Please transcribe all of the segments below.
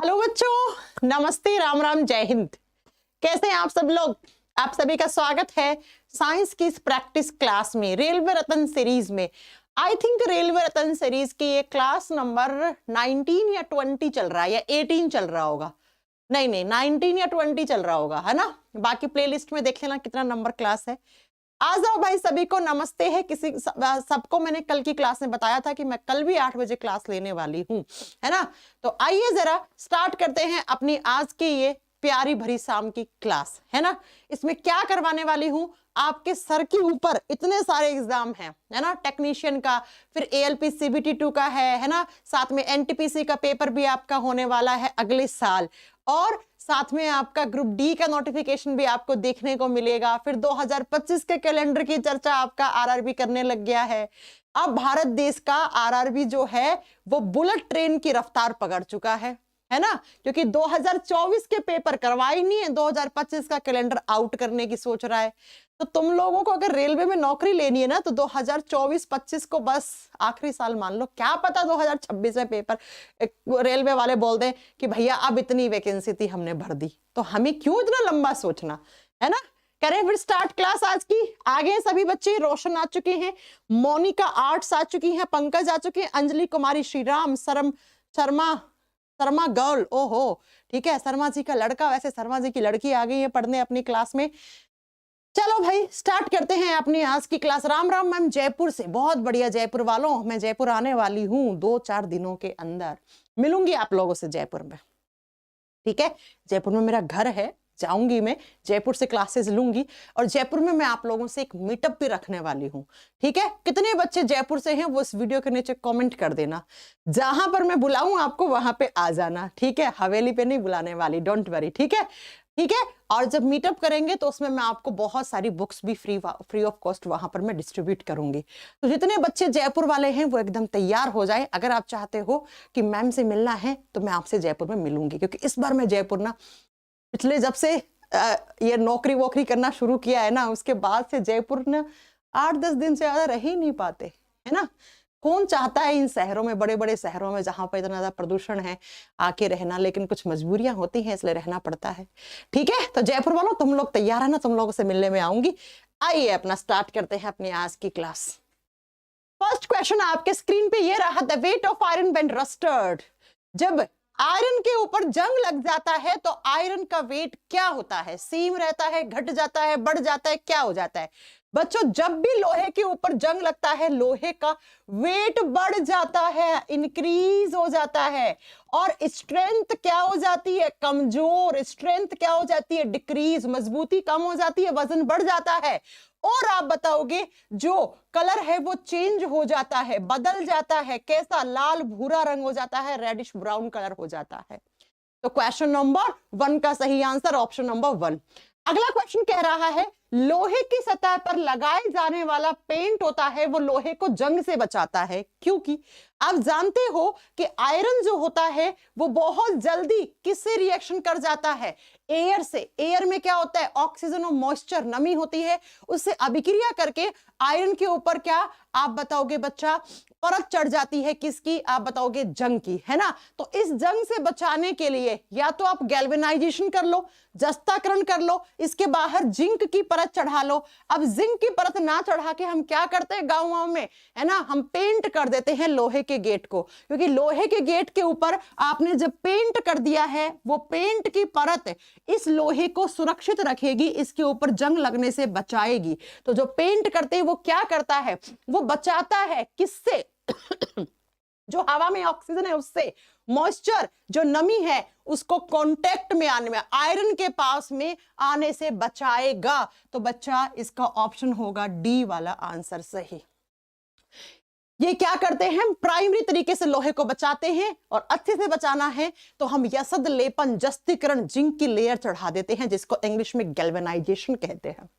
Hello बच्चों, नमस्ते, राम राम, जय हिंद। कैसे हैं आप सब लोग? आप सभी का स्वागत है साइंस की इस प्रैक्टिस क्लास में, रेलवे रतन सीरीज में। I think railway Ratan series की ये क्लास नंबर 19 या 20 चल रहा है, या 18 चल रहा होगा। नहीं, 19 या 20 चल रहा होगा, है ना। बाकी प्लेलिस्ट में देख लेना कितना नंबर क्लास है। आ जाओ भाई, सभी को नमस्ते है। सबको मैंने कल की क्लास में बताया था कि मैं कल भी 8 बजे क्लास लेने वाली हूं, है ना। तो आइए जरा स्टार्ट करते हैं अपनी आज की ये प्यारी भरी शाम की क्लास, है ना। इसमें क्या करवाने वाली हूं, आपके सर के ऊपर इतने सारे एग्जाम हैं, है ना। टेक्नीशियन का, फिर ALP CBT 2 का है ना। साथ में NTPC का पेपर भी आपका होने वाला है अगले साल, और साथ में आपका ग्रुप डी का नोटिफिकेशन भी आपको देखने को मिलेगा। फिर 2025 के कैलेंडर की चर्चा आपका RRB करने लग गया है। अब भारत देश का RRB जो है वो बुलेट ट्रेन की रफ्तार पकड़ चुका है ना। क्योंकि 2024 के पेपर करवाए नहीं है, 2025 का कैलेंडर आउट करने की सोच रहा है। तो तुम लोगों को अगर रेलवे में नौकरी लेनी है ना, तो 2024-25 को बस आखिरी साल मान लो। क्या पता 2026 में पेपर रेलवे वाले बोल दें कि भैया अब इतनी वैकेंसी थी, हमने भर दी। तो हमें क्यों इतना लंबा सोचना, है ना। करें फिर स्टार्ट क्लास आज की। आगे सभी बच्चे, रोशन आ चुके हैं, मोनिका आर्ट्स आ चुकी हैं, पंकज आ चुके हैं, अंजलि कुमारी, श्रीराम, शर्मा गर्ल, ओहो ठीक है, शर्मा जी का लड़का, वैसे शर्मा जी की लड़की आ गई है पढ़ने अपनी क्लास में। चलो भाई स्टार्ट करते हैं अपनी आज की क्लास। राम राम मैम, जयपुर से, बहुत बढ़िया जयपुर वालों। मैं जयपुर आने वाली हूँ 2-4 दिनों के अंदर, मिलूंगी आप लोगों से जयपुर में, ठीक है। जयपुर में मेरा घर है, जाऊंगी मैं, जयपुर से क्लासेस लूंगी, और जयपुर में मैं आप लोगों से एक मीटअप भी रखने वाली हूँ, ठीक है। कितने बच्चे जयपुर से हैं वो इस वीडियो के नीचे कमेंट कर देना। जहां पर मैं बुलाऊं आपको वहां पे आ जाना, ठीक है। हवेली पे नहीं बुलाने वाली, डोंट वरी, ठीक है, ठीक है। और जब मीटअप करेंगे तो उसमें मैं आपको बहुत सारी बुक्स भी फ्री ऑफ कॉस्ट वहां पर मैं डिस्ट्रीब्यूट करूंगी। तो जितने बच्चे जयपुर वाले हैं वो एकदम तैयार हो जाए। अगर आप चाहते हो कि मैम से मिलना है तो मैं आपसे जयपुर में मिलूंगी, क्योंकि इस बार मैं जयपुर ना, पिछले जब से ये नौकरी वोकरी करना शुरू किया है ना, उसके बाद से जयपुर ना 8-10 दिन से ज्यादा रह ही नहीं पाते, है ना। कौन चाहता है इन शहरों में, बड़े बड़े शहरों में जहां पर इतना ज्यादा प्रदूषण है, आके रहना। लेकिन कुछ मजबूरियां होती हैं, इसलिए रहना पड़ता है, ठीक है। तो जयपुर वालों, तुम लोग तैयार है ना, तुम लोगों से मिलने में आऊंगी। आइए अपना स्टार्ट करते हैं अपनी आज की क्लास। फर्स्ट क्वेश्चन आपके स्क्रीन पे ये रहा, the weight of iron when rusted. जब आयरन के ऊपर जंग लग जाता है तो आयरन का वेट क्या होता है? सेम रहता है, घट जाता है, बढ़ जाता है, क्या हो जाता है? बच्चों, जब भी लोहे के ऊपर जंग लगता है लोहे का वेट बढ़ जाता है, इंक्रीज हो जाता है। और स्ट्रेंथ क्या हो जाती है? कमजोर। स्ट्रेंथ क्या हो जाती है? डिक्रीज। मजबूती कम हो जाती है, वजन बढ़ जाता है। और आप बताओगे जो कलर है वो चेंज हो जाता है, बदल जाता है। कैसा? लाल भूरा रंग हो जाता है, रेडिश ब्राउन कलर हो जाता है। तो क्वेश्चन नंबर 1 का सही आंसर ऑप्शन नंबर 1। अगला क्वेश्चन कह रहा है, लोहे की सतह पर लगाए जाने वाला पेंट होता है वो लोहे को जंग से बचाता है, क्योंकि आप जानते हो कि आयरन जो होता है वो बहुत जल्दी किससे रिएक्शन कर जाता है? एयर से। एयर में क्या होता है? ऑक्सीजन और मॉइस्चर, नमी होती है, उससे अभिक्रिया करके आयरन के ऊपर क्या आप बताओगे बच्चा? परत चढ़ जाती है। किसकी? आप बताओगे जंग की, है ना। तो इस जंग से बचाने के लिए या तो आप गैल्वेनाइजेशन कर लो, जस्ताकरण कर लो, इसके बाहर जिंक की परत चढ़ा लो। अब जिंक की परत ना चढ़ा के हम क्या करते हैं गाँव में, है ना, हम पेंट कर देते हैं लोहे के गेट को। क्योंकि लोहे के गेट के ऊपर आपने जब पेंट कर दिया है, वो पेंट की परत इस लोहे को सुरक्षित रखेगी, इसके ऊपर जंग लगने से बचाएगी। तो जो पेंट करते हैं वो क्या करता है? वो बचाता है किससे? जो हवा में ऑक्सीजन है उससे, मॉइस्चर जो नमी है उसको कांटेक्ट में आने में, आयरन के पास में आने से बचाएगा। तो बच्चा इसका ऑप्शन होगा डी वाला आंसर सही। ये क्या करते हैं? प्राइमरी तरीके से लोहे को बचाते हैं, और अच्छे से बचाना है तो हम यसद लेपन, जस्तीकरण, जिंक की लेयर चढ़ा देते हैं, जिसको इंग्लिश में गैल्वेनाइजेशन कहते हैं।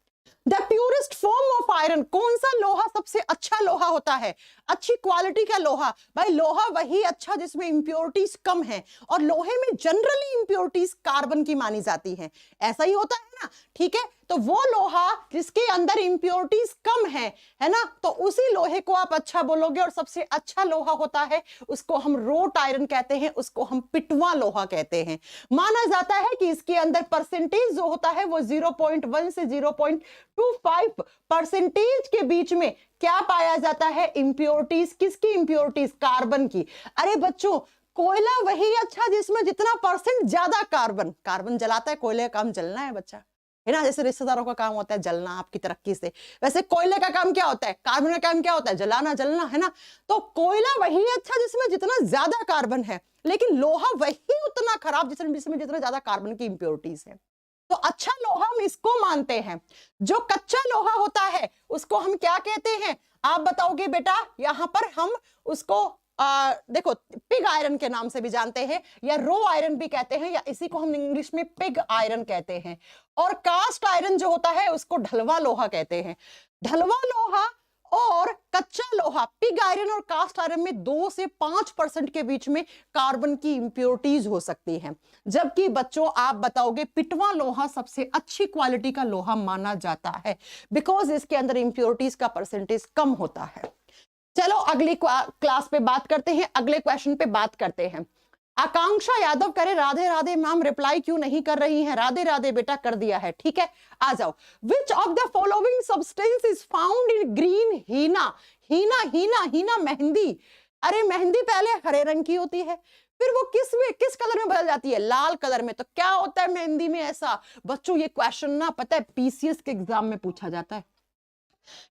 The purest form of iron, कौन सा लोहा सबसे अच्छा लोहा होता है? अच्छी क्वालिटी का लोहा। भाई लोहा वही अच्छा जिसमें इंप्योरिटीज कम है, और लोहे में जनरली इंप्योरिटीज कार्बन की मानी जाती हैं, ऐसा ही होता है ना, ठीक है। तो वो लोहा जिसके अंदर इंप्योरिटीज कम है ना, तो उसी लोहे को आप अच्छा बोलोगे। और सबसे अच्छा लोहा होता है उसको हम रोट आयरन कहते हैं, उसको हम पिटवा लोहा कहते हैं। माना जाता है कि इसके अंदर परसेंटेज जो होता है वो 0.1 से 0.25% के बीच में क्या पाया जाता है, इंप्योरिटीज। किसकी इंप्योरिटीज? कार्बन की। अरे बच्चों, कोयला वही अच्छा जिसमें जितना परसेंट ज्यादा कार्बन। कार्बन जलाता है, कोयले का काम जलना है बच्चा, है ना। जैसे रिश्तेदारों का काम होता है जलना आपकी तरक्की से, वैसे कोयले का काम क्या होता है, कार्बन का काम क्या होता है, जलाना, जलना, है ना। तो कोयला वही अच्छा जिसमें जितना ज्यादा कार्बन है, लेकिन लोहा वही उतना खराब जिसमें जितना ज्यादा कार्बन की इंप्योरिटीज है। तो अच्छा लोहा हम इसको मानते हैं। जो कच्चा लोहा होता है उसको हम क्या कहते हैं, आप बताओगे बेटा? यहां पर हम उसको देखो पिग आयरन के नाम से भी जानते हैं, या रो आयरन भी कहते हैं, या इसी को हम इंग्लिश में पिग आयरन कहते हैं। और कास्ट आयरन जो होता है उसको ढलवा लोहा कहते हैं। ढलवा लोहा और कच्चा लोहा, पिग आयरन और कास्ट आयरन में 2 से 5% के बीच में कार्बन की इंप्योरिटीज हो सकती हैं। जबकि बच्चों आप बताओगे पिटवा लोहा सबसे अच्छी क्वालिटी का लोहा माना जाता है, बिकॉज इसके अंदर इंप्योरिटीज का परसेंटेज कम होता है। चलो अगली क्लास पे बात करते हैं, अगले क्वेश्चन पे बात करते हैं। आकांक्षा यादव करे राधे राधे मैम, रिप्लाई क्यों नहीं कर रही हैं? राधे राधे बेटा, कर दिया है, ठीक है, आ जाओ। Which of the following substance is found in green henna? Henna henna henna mehndi. अरे मेहंदी पहले हरे रंग की होती है, फिर वो किस कलर में बदल जाती है? लाल कलर में। तो क्या होता है मेहंदी में ऐसा? बच्चों ये क्वेश्चन ना पता है पीसीएस के एग्जाम में पूछा जाता है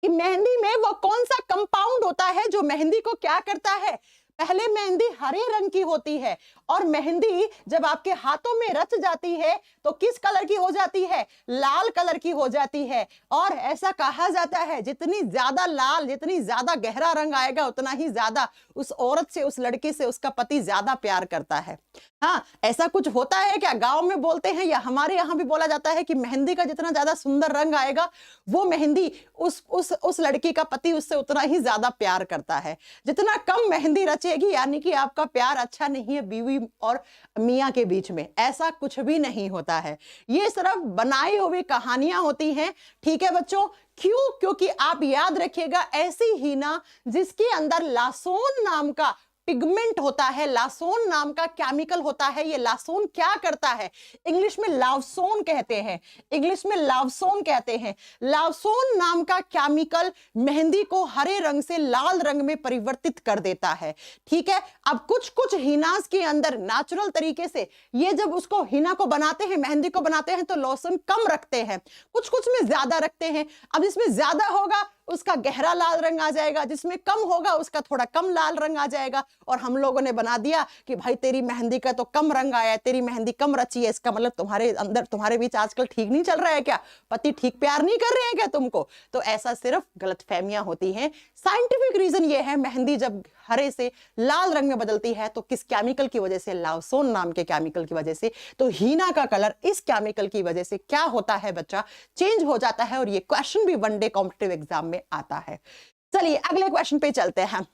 कि मेहंदी में वो कौन सा कंपाउंड होता है जो मेहंदी को क्या करता है। पहले मेहंदी हरे रंग की होती है, और मेहंदी जब आपके हाथों में रच जाती है तो किस कलर की हो जाती है? लाल कलर की हो जाती है। और ऐसा कहा जाता है जितनी ज्यादा लाल, जितनी ज्यादा गहरा रंग आएगा उतना ही ज्यादा उस औरत से, उस लड़की से उसका पति ज्यादा प्यार करता है। हाँ, ऐसा कुछ होता है क्या? गांव में बोलते हैं, या हमारे यहाँ भी बोला जाता है कि मेहंदी का जितना ज्यादा सुंदर रंग आएगा वो मेहंदी उस लड़की का पति उससे उतना ही ज्यादा प्यार करता है। जितना कम मेहंदी रचेगी यानी कि आपका प्यार अच्छा नहीं है बीवी और मियां के बीच में। ऐसा कुछ भी नहीं होता है, ये सिर्फ बनाई हुई कहानियां होती हैं, ठीक है बच्चों। क्यों? क्योंकि आप याद रखिएगा, ऐसी हीना जिसके अंदर लासोन नाम का पिगमेंट होता है, लासोन नाम का केमिकल होता है। ये लासोन क्या करता है? इंग्लिश में लावसोन कहते हैं, इंग्लिश में लावसोन कहते हैं। लावसोन नाम का केमिकल मेहंदी को हरे रंग से लाल रंग में परिवर्तित कर देता है, ठीक है। अब कुछ हीनास के अंदर नेचुरल तरीके से ये जब उसको हीना को बनाते हैं, मेहंदी को बनाते हैं, तो लोशन कम रखते हैं, कुछ में ज्यादा रखते हैं। अब इसमें ज्यादा होगा उसका गहरा लाल रंग आ जाएगा, जिसमें कम होगा उसका थोड़ा कम लाल रंग आ जाएगा। और हम लोगों ने बना दिया कि भाई तेरी मेहंदी का तो कम रंग आया है, तेरी मेहंदी कम रची है, इसका मतलब तुम्हारे अंदर, तुम्हारे बीच आजकल ठीक नहीं चल रहा है क्या? पति ठीक प्यार नहीं कर रहे हैं क्या तुमको? तो ऐसा सिर्फ गलतफहमियां होती हैं। साइंटिफिक रीजन ये है, मेहंदी जब हरे से लाल रंग में बदलती है तो किस केमिकल की वजह से? लावसोन नाम के केमिकल की वजह से। तो हीना का कलर इस केमिकल की वजह से क्या होता है बच्चा? चेंज हो जाता है। और ये क्वेश्चन भी वनडे कॉम्पिटिटिव एग्जाम में आता है। चलिए अगले क्वेश्चन पे चलते हैं।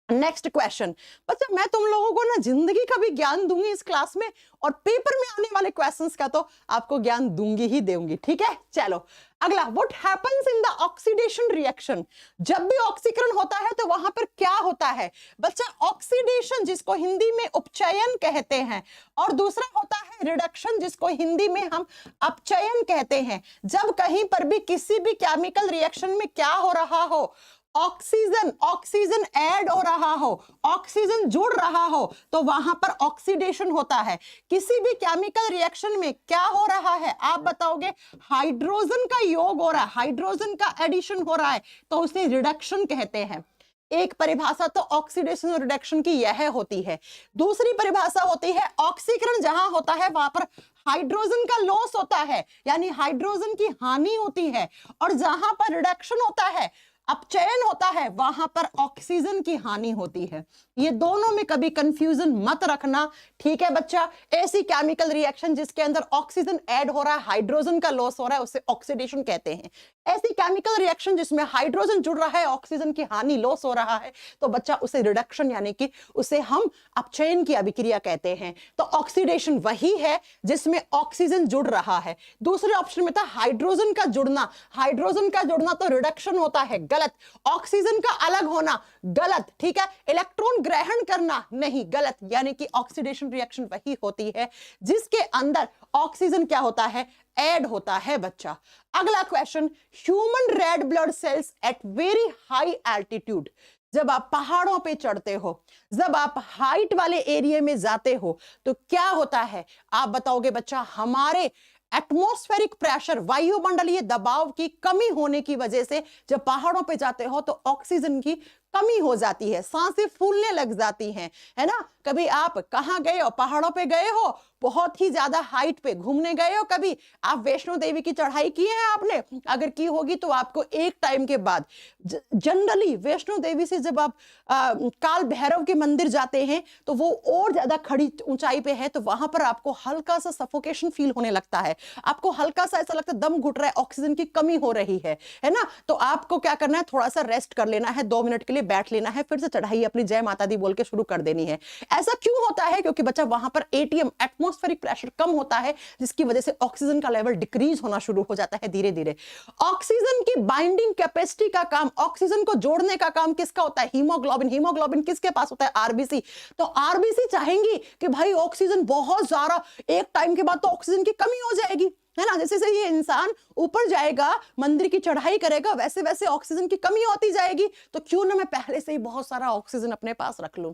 Next question. बच्चा मैं तुम लोगों को ना जिंदगी का भी ज्ञान दूंगी इस क्लास में, और पेपर में आने वाले क्वेश्चंस का तो आपको ज्ञान दूंगी ही दूंगी, ठीक है। चलो अगला, what happens in the oxidation reaction? जब भी ऑक्सीकरण होता है तो वहां पर क्या होता है बच्चा? ऑक्सीडेशन, जिसको हिंदी में उपचयन कहते हैं, और दूसरा होता है रिडक्शन, जिसको हिंदी में हम अपचयन कहते हैं। जब कहीं पर भी किसी भी केमिकल रिएक्शन में क्या हो रहा हो, ऑक्सीजन ऐड हो रहा हो, ऑक्सीजन जुड़ रहा हो, तो वहां पर ऑक्सीडेशन होता है। किसी भी केमिकल रिएक्शन में क्या हो रहा है आप बताओगे? हाइड्रोजन का योग हो रहा है, हाइड्रोजन का एडिशन हो रहा है, तो उसे रिडक्शन कहते हैं। एक परिभाषा तो ऑक्सीडेशन और रिडक्शन की यह होती है। दूसरी परिभाषा होती है ऑक्सीकरण, जहां होता है वहां पर हाइड्रोजन का लॉस होता है, यानी हाइड्रोजन की हानि होती है। और जहां पर रिडक्शन होता है, अपचयन होता है, वहां पर ऑक्सीजन की हानि होती है। ये दोनों में कभी कंफ्यूजन मत रखना, ठीक है बच्चा। ऐसी केमिकल रिएक्शन जिसके अंदर ऑक्सीजन ऐड हो रहा है, हाइड्रोजन का लॉस हो रहा है, उसे ऑक्सीडेशन कहते हैं। ऐसी केमिकल रिएक्शन जिसमें हाइड्रोजन जुड़ रहा है, ऑक्सीजन की हानि लॉस हो रहा है, तो बच्चा उसे रिडक्शन यानी कि उसे हम अपचयन की अभिक्रिया कहते हैं। तो ऑक्सीडेशन वही है जिसमें ऑक्सीजन जुड़ रहा है। दूसरे ऑप्शन में था हाइड्रोजन का जुड़ना, हाइड्रोजन का जुड़ना तो रिडक्शन होता है, गलत। ऑक्सीजन का अलग होना, गलत, ठीक है। इलेक्ट्रॉन ग्रहण करना, नहीं, गलत। यानी कि ऑक्सीडेशन रिएक्शन वही होती है जिसके अंदर ऑक्सीजन क्या होता है, ऐड होता है बच्चा। अगला question, human red blood cells at very high altitude. जब आप पहाड़ों पे चढ़ते हो, जब आप हाइट वाले एरिया में जाते हो, तो क्या होता है आप बताओगे बच्चा? हमारे एटमॉस्फेरिक प्रेशर, वायुमंडलीय दबाव की कमी होने की वजह से जब पहाड़ों पे जाते हो तो ऑक्सीजन की कमी हो जाती है, सांसें फूलने लग जाती हैं, है ना। कभी आप कहां गए हो? पहाड़ों पे गए हो, बहुत ही ज्यादा हाइट पे घूमने गए हो? कभी आप वैष्णो देवी की चढ़ाई की है आपने? अगर की होगी तो आपको एक टाइम के बाद, जनरली वैष्णो देवी से जब आप काल भैरव के मंदिर जाते हैं तो वो और ज्यादा खड़ी ऊंचाई पे है, तो वहां पर आपको हल्का सा सफोकेशन फील होने लगता है, आपको हल्का सा ऐसा लगता है दम घुट रहा है, ऑक्सीजन की कमी हो रही है ना। तो आपको क्या करना है, थोड़ा सा रेस्ट कर लेना है, 2 मिनट के लिए बैठ लेना है, फिर से चढ़ाई अपनी जय माता दी बोल के शुरू कर देनी है। ऐसा क्यों होता है? क्योंकि बच्चा वहां पर एटीएम, एटमॉस्फेरिक प्रेशर कम होता है, जिसकी वजह से ऑक्सीजन का लेवल डिक्रीज होना शुरू हो जाता है धीरे धीरे। ऑक्सीजन की बाइंडिंग कैपेसिटी का काम, ऑक्सीजन को जोड़ने का काम किसका होता है? हीमोग्लोबिन। हीमोग्लोबिन किसके पास होता है? आरबीसी। तो आरबीसी चाहेंगी कि भाई ऑक्सीजन बहुत ज्यादा, एक टाइम के बाद तो ऑक्सीजन की कमी हो जाएगी, है ना। जैसे जैसे ये इंसान ऊपर जाएगा, मंदिर की चढ़ाई करेगा, वैसे वैसे ऑक्सीजन की कमी होती जाएगी। तो क्यों ना मैं पहले से ही बहुत सारा ऑक्सीजन अपने पास रख लूं।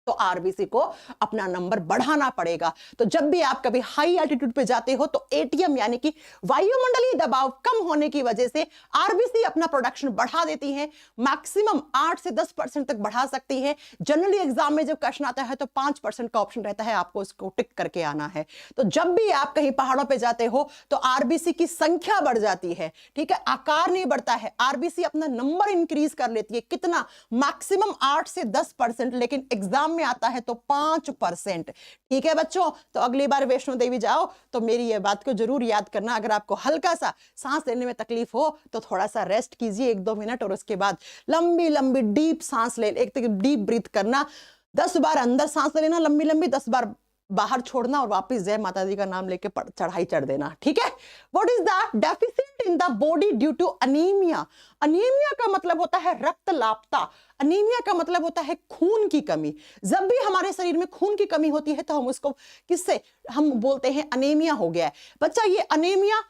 तो आरबीसी को अपना नंबर बढ़ाना पड़ेगा। तो जब भी आप कभी हाई एल्टीट्यूड पे जाते हो तो एटीएम यानी कि वायुमंडलीय दबाव कम होने की वजह से आरबीसी अपना प्रोडक्शन बढ़ा देती है, मैक्सिमम 8 से 10% तक बढ़ा सकती है। जनरली एग्जाम में जब क्वेश्चन आता है तो 5% का ऑप्शन रहता है, आपको इसको टिक करके आना है। तो जब भी आप कहीं पहाड़ों पे जाते हो तो आरबीसी की संख्या बढ़ जाती है, ठीक है, आकार नहीं बढ़ता है। आरबीसी अपना नंबर इंक्रीज कर लेती है, कितना? मैक्सिमम 8 से 10%, लेकिन एग्जाम में आता है तो 5%। ठीक है बच्चों, तो अगली बार वैष्णो देवी जाओ तो मेरी ये बात को जरूर याद करना। अगर आपको हल्का सा सांस लेने में तकलीफ हो तो थोड़ा सा रेस्ट कीजिए 1-2 मिनट, और उसके बाद लंबी लंबी डीप सांस ले, एक डीप ब्रीथ करना, 10 बार अंदर सांस लेना लंबी लंबी, 10 बार बाहर छोड़ना, और वापस जय माता दी का नाम लेके चढ़ाई चढ़ देना। ठीक है। What is the deficit in the body due to anaemia? Anaemia का मतलब होता है रक्तलापता, अनीमिया का मतलब होता है खून की कमी। जब भी हमारे शरीर में खून की कमी होती है तो हम उसको किससे हम बोलते हैं? अनीमिया हो गया है। बच्चा ये अनीमिया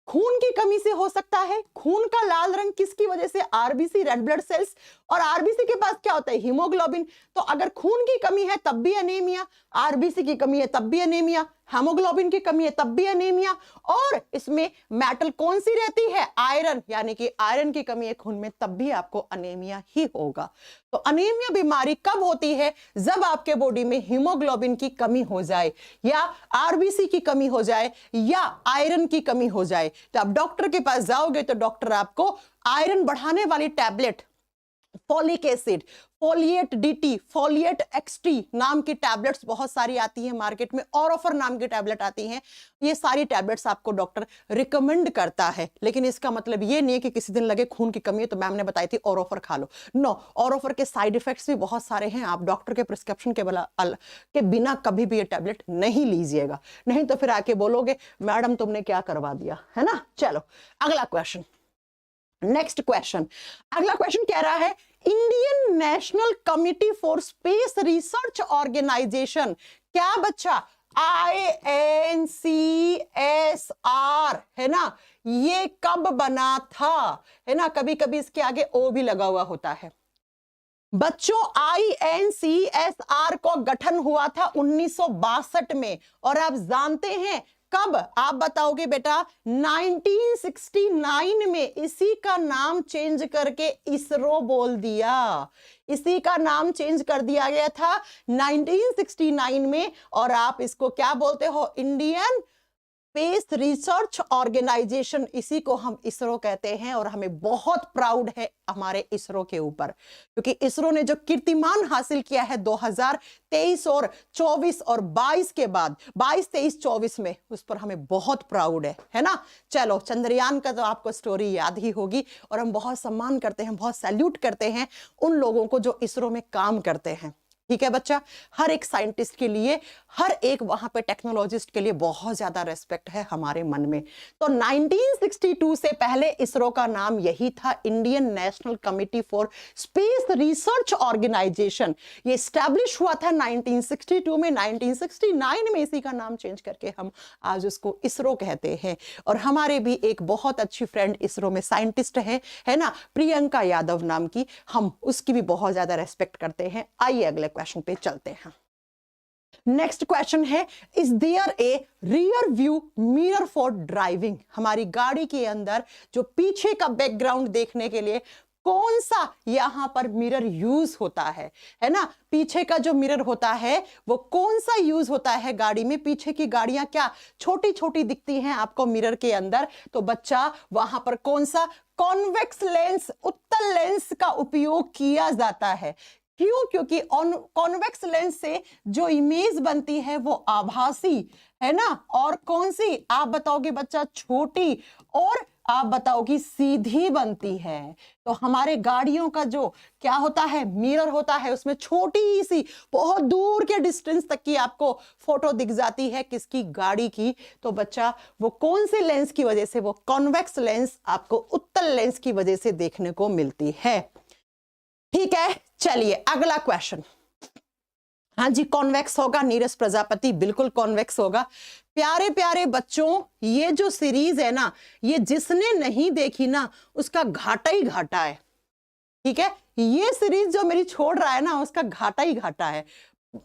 खून की कमी से हो सकता है। खून का लाल रंग किसकी वजह से? आरबीसी, रेड ब्लड सेल्स, और आरबीसी के पास क्या होता है? हीमोग्लोबिन। तो अगर खून की कमी है तब भी अनीमिया, आरबीसी की कमी है तब भी अनीमिया, हेमोग्लोबिन की कमी है तब भी अनीमिया, और इसमें मेटल कौन सी रहती है? आयरन, यानी कि आयरन की कमी है खून में, तब भी आपको अनीमिया ही होगा। तो अनीमिया बीमारी कब होती है? जब आपके बॉडी में हीमोग्लोबिन की कमी हो जाए, या आरबीसी की कमी हो जाए, या आयरन की कमी हो जाए। तो आप डॉक्टर के पास जाओगे तो डॉक्टर आपको आयरन बढ़ाने वाली tablet, folic acid, folate DT, folate XT नाम की टैबलेट्स बहुत सारी आती हैं मार्केट में, ऑरोफर नाम की टैबलेट आती हैं। ये सारी टैबलेट्स आपको डॉक्टर रिकमेंड करता है, लेकिन इसका मतलब ये नहीं है कि किसी दिन लगे खून की कमी है तो मैम ने बताई थी ऑरोफर खा लो। नो, ऑरोफर के साइड इफेक्ट्स भी बहुत सारे हैं। आप डॉक्टर के प्रिस्क्रिप्शन के बिना कभी भी ये टैबलेट नहीं लीजिएगा, नहीं तो फिर आके बोलोगे मैडम तुमने क्या करवा दिया, है ना। चलो अगला क्वेश्चन, नेक्स्ट क्वेश्चन। अगला क्वेश्चन कह रहा है Indian National Committee for Space Research Organisation, क्या बच्चा? INCSR, है ना, ये कब बना था? है ना, कभी कभी इसके आगे ओ भी लगा हुआ होता है बच्चों। INCSR को गठन हुआ था 1962 में, और आप जानते हैं कब? आप बताओगे बेटा 1969 में इसी का नाम चेंज करके इसरो बोल दिया। इसी का नाम चेंज कर दिया गया था 1969 में, और आप इसको क्या बोलते हो? इंडियन स्पेस रिसर्च ऑर्गेनाइजेशन, इसी को हम इसरो कहते हैं। और हमें बहुत प्राउड है हमारे इसरो के ऊपर, क्योंकि इसरो ने जो कीर्तिमान हासिल किया है 2023 और 24 और 22 के बाद, 22, 23, 24 में, उस पर हमें बहुत प्राउड है ना। चलो, चंद्रयान का तो आपको स्टोरी याद ही होगी, और हम बहुत सम्मान करते हैं, बहुत सैल्यूट करते हैं उन लोगों को जो इसरो में काम करते हैं। ठीक है बच्चा, हर एक साइंटिस्ट के लिए, हर एक वहां पे टेक्नोलॉजिस्ट के लिए बहुत ज्यादा रेस्पेक्ट है हमारे मन में। तो 1962 से पहले इसरो का नाम यही था, Indian National Committee for Space Research Organisation. ये स्टैब्लिश हुआ था 1962 में। 1969 में इसी का नाम चेंज करके हम आज उसको इसरो कहते हैं। और हमारे भी एक बहुत अच्छी फ्रेंड इसरो में साइंटिस्ट है ना, प्रियंका यादव नाम की, हम उसकी भी बहुत ज्यादा रेस्पेक्ट करते हैं। आइए अगले क्वेश्चन पे चलते हैं। नेक्स्ट क्वेश्चन है, is there a rear view mirror for driving? हमारी गाड़ी के अंदर जो पीछे का बैकग्राउंड देखने के लिए कौन सा यहां पर मिरर यूज होता है ना? पीछे का जो मिरर होता है वो कौन सा यूज होता है गाड़ी में? पीछे की गाड़ियां क्या छोटी छोटी दिखती हैं आपको मिरर के अंदर, तो बच्चा वहां पर कौन सा कॉन्वेक्स लेंस, उत्तल लेंस का उपयोग किया जाता है। क्यों? क्योंकि कॉन्वेक्स लेंस से जो इमेज बनती है वो आभासी है ना, और कौन सी आप बताओगे बच्चा? छोटी, और आप बताओगी सीधी बनती है। तो हमारे गाड़ियों का जो क्या होता है, मिरर होता है, उसमें छोटी सी बहुत दूर के डिस्टेंस तक की आपको फोटो दिख जाती है किसकी? गाड़ी की। तो बच्चा वो कौन से लेंस की वजह से? वो कॉन्वेक्स लेंस आपको उत्तल लेंस की वजह से देखने को मिलती है। ठीक है, चलिए अगला क्वेश्चन। हाँ जी, कॉन्वेक्स होगा। नीरज प्रजापति, बिल्कुल कॉन्वेक्स होगा। प्यारे प्यारे बच्चों, ये जो सीरीज है ना, ये जिसने नहीं देखी ना उसका घाटा ही घाटा है। ठीक है, ये सीरीज जो मेरी छोड़ रहा है ना, उसका घाटा ही घाटा है,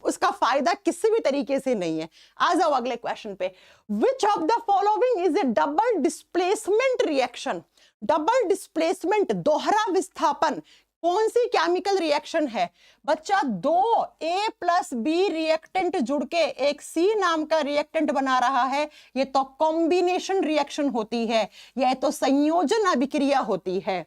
उसका फायदा किसी भी तरीके से नहीं है। आ जाओ अगले क्वेश्चन पे। विच of the following is A double displacement reaction? Double displacement, दोहरा विस्थापन, कौन सी केमिकल रिएक्शन है बच्चा? दो A+B रिएक्टेंट जुड़ के एक C नाम का रिएक्टेंट बना रहा है, ये तो कॉम्बिनेशन रिएक्शन होती है, यह तो संयोजन अभिक्रिया होती है।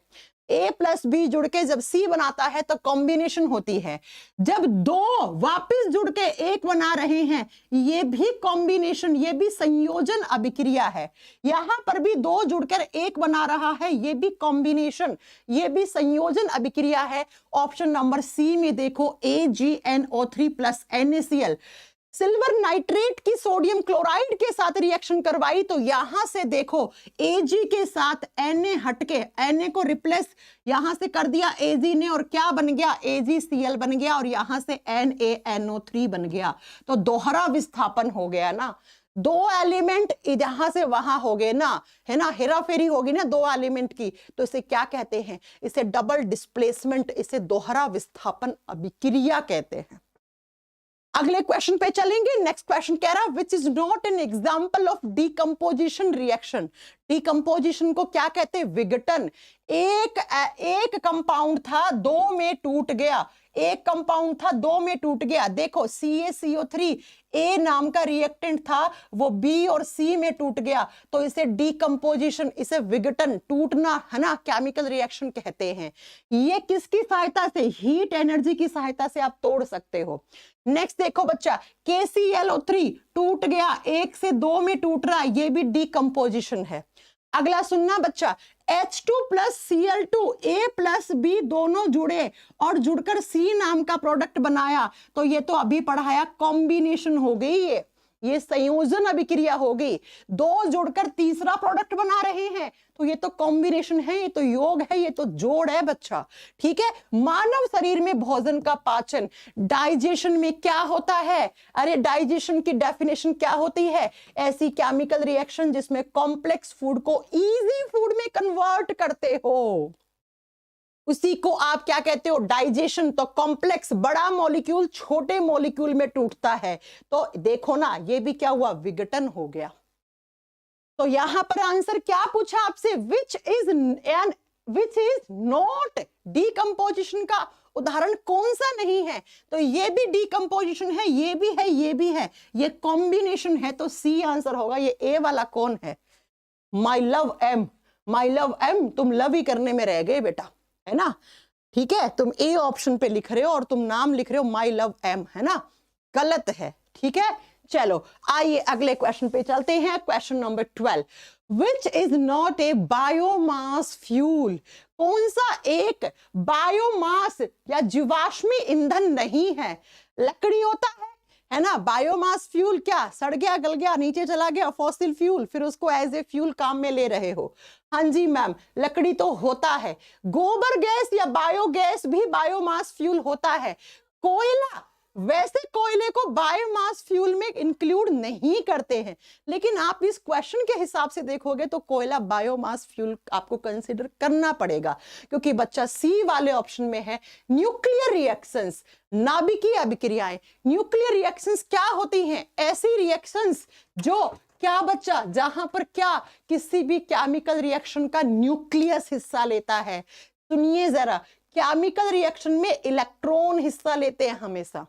A+B जुड़ के जब C बनाता है तो कॉम्बिनेशन होती है। जब दो वापस जुड़ के एक बना रहे हैं, ये भी कॉम्बिनेशन, ये भी संयोजन अभिक्रिया है। यहां पर भी दो जुड़कर एक बना रहा है, ये भी कॉम्बिनेशन, ये भी संयोजन अभिक्रिया है। ऑप्शन नंबर सी में देखो, AgNO3 plus NaCl। Silver nitrate की सोडियम क्लोराइड के साथ रिएक्शन करवाई, तो यहां से देखो Ag के साथ Na हटके, Na को रिप्लेस यहां से कर दिया Ag ने, और क्या बन गया? AgCl बन गया, और यहां से NaNO3 बन गया। तो दोहरा विस्थापन हो गया ना, दो एलिमेंट यहां से वहां हो गए ना, है ना, हेराफेरी होगी ना दो एलिमेंट की। तो इसे क्या कहते हैं? इसे डबल डिस्प्लेसमेंट, इसे दोहरा विस्थापन अभिक्रिया कहते हैं। अगले क्वेश्चन पे चलेंगे। नेक्स्ट क्वेश्चन कह रहा है, which is not an example of decomposition reaction? Decomposition को क्या कहते हैं? विघटन। एक कंपाउंड था, दो में टूट गया। एक कंपाउंड था, दो में टूट गया। देखो CaCO3 A नाम का रिएक्टेंट था, वो B और C में टूट गया, तो इसे डीकंपोजिशन, इसे विघटन, टूटना, है ना, केमिकल रिएक्शन कहते हैं। ये किसकी सहायता से? हीट एनर्जी की सहायता से आप तोड़ सकते हो। नेक्स्ट देखो बच्चा, KClO3 टूट गया, एक से दो में टूट रहा, ये भी डीकंपोजिशन है। अगला सुनना बच्चा, H2 plus Cl2, A plus B दोनों जुड़े और जुड़कर C नाम का प्रोडक्ट बनाया, तो ये तो अभी पढ़ाया, कॉम्बिनेशन हो गई, ये संयोजन अभिक्रिया हो गई। दो जुड़कर तीसरा प्रोडक्ट बना रहे हैं, तो ये तो कॉम्बिनेशन है, ये तो योग है, ये तो जोड़ है बच्चा। ठीक है, मानव शरीर में भोजन का पाचन, डाइजेशन में क्या होता है? अरे डाइजेशन की डेफिनेशन क्या होती है? ऐसी केमिकल रिएक्शन जिसमें कॉम्प्लेक्स फूड को इजी फूड में कन्वर्ट करते हो, उसी को आप क्या कहते हो? डाइजेशन। तो कॉम्प्लेक्स, बड़ा मॉलिक्यूल छोटे मॉलिक्यूल में टूटता है, तो देखो ना, ये भी क्या हुआ? विघटन हो गया। तो यहां पर आंसर क्या पूछा आपसे? विच इज नॉट, डीकंपोजिशन का उदाहरण कौन सा नहीं है? तो ये भी डिकम्पोजिशन है, ये भी है, ये भी है, ये कॉम्बिनेशन है, तो सी आंसर होगा। ये ए वाला कौन है? My love M, my love M, तुम लव ही करने में रह गए बेटा, है ना? ठीक है, तुम ए ऑप्शन पे लिख रहे हो और तुम नाम लिख रहे हो माई लव एम, है ना? गलत है, ठीक है। चलो आइए अगले क्वेश्चन पे चलते हैं। Question number 12, which is not a biomass fuel? कौन सा एक बायोमास या जीवाश्मी ईंधन नहीं है? लकड़ी होता है ना? बायोमास फ्यूल क्या? सड़ गया, गल गया, नीचे चला गया, फॉसिल फ्यूल, फिर उसको एज ए फ्यूल काम में ले रहे हो। हाँ जी मैम, लकड़ी तो होता है। गोबर गैस या बायोगैस भी बायोमास फ्यूल होता है। कोयला, वैसे कोयले को बायोमास फ्यूल में इंक्लूड नहीं करते हैं, लेकिन आप इस क्वेश्चन के हिसाब से देखोगे तो कोयला बायोमास फ्यूल आपको कंसीडर करना पड़ेगा, क्योंकि बच्चा सी वाले ऑप्शन में है न्यूक्लियर रिएक्शंस, नाभिकीय अभिक्रियाएं। न्यूक्लियर रिएक्शंस क्या होती हैं? ऐसी रिएक्शंस जो क्या बच्चा, जहां पर क्या किसी भी केमिकल रिएक्शन का न्यूक्लियस हिस्सा लेता है। सुनिए जरा, केमिकल रिएक्शन में इलेक्ट्रॉन हिस्सा लेते हैं हमेशा।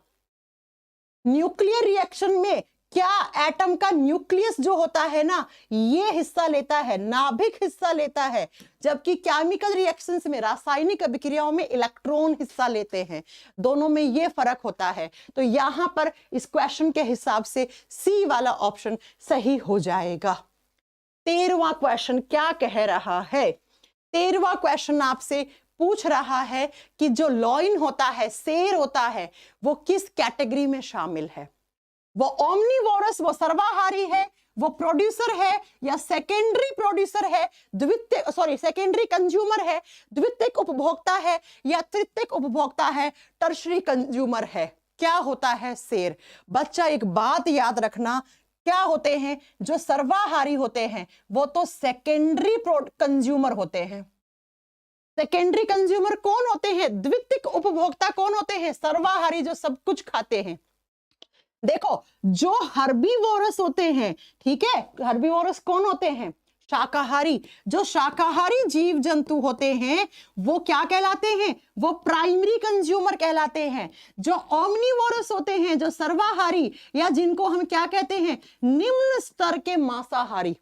न्यूक्लियर रिएक्शन में क्या एटम का न्यूक्लियस जो होता है ना, ये हिस्सा लेता है, नाभिक हिस्सा लेता है, जबकि केमिकल रिएक्शंस में, रासायनिक अभिक्रियाओं में इलेक्ट्रॉन हिस्सा लेते हैं। दोनों में ये फर्क होता है। तो यहां पर इस क्वेश्चन के हिसाब से सी वाला ऑप्शन सही हो जाएगा। 13वां क्वेश्चन क्या कह रहा है? 13वां क्वेश्चन आपसे पूछ रहा है कि जो लॉइन होता है, शेर होता है, वो किस कैटेगरी में शामिल है? वो ओमनीवोरस, वो सर्वाहारी है, वो प्रोड्यूसर है या सेकेंडरी प्रोड्यूसर है, सेकेंडरी कंज्यूमर है, द्वितीयक उपभोक्ता है या तृतीयक उपभोक्ता है, टर्शरी कंज्यूमर है? क्या होता है शेर? बच्चा एक बात याद रखना, क्या होते हैं जो सर्वाहारी होते हैं? वो तो सेकेंडरी कंज्यूमर होते हैं। सेकेंडरी कंज्यूमर कौन होते हैं? द्वितीयक उपभोक्ता कौन होते हैं? सर्वाहारी, जो सब कुछ खाते हैं। देखो, जो हर्बीवोरस होते हैं, ठीक है, हर्बीवोरस कौन होते हैं? शाकाहारी। जो शाकाहारी जीव जंतु होते हैं वो क्या कहलाते हैं? वो प्राइमरी कंज्यूमर कहलाते हैं। जो ओमनीवोरस होते हैं, जो सर्वाहारी, या जिनको हम क्या कहते हैं? निम्न स्तर के मांसाहारी।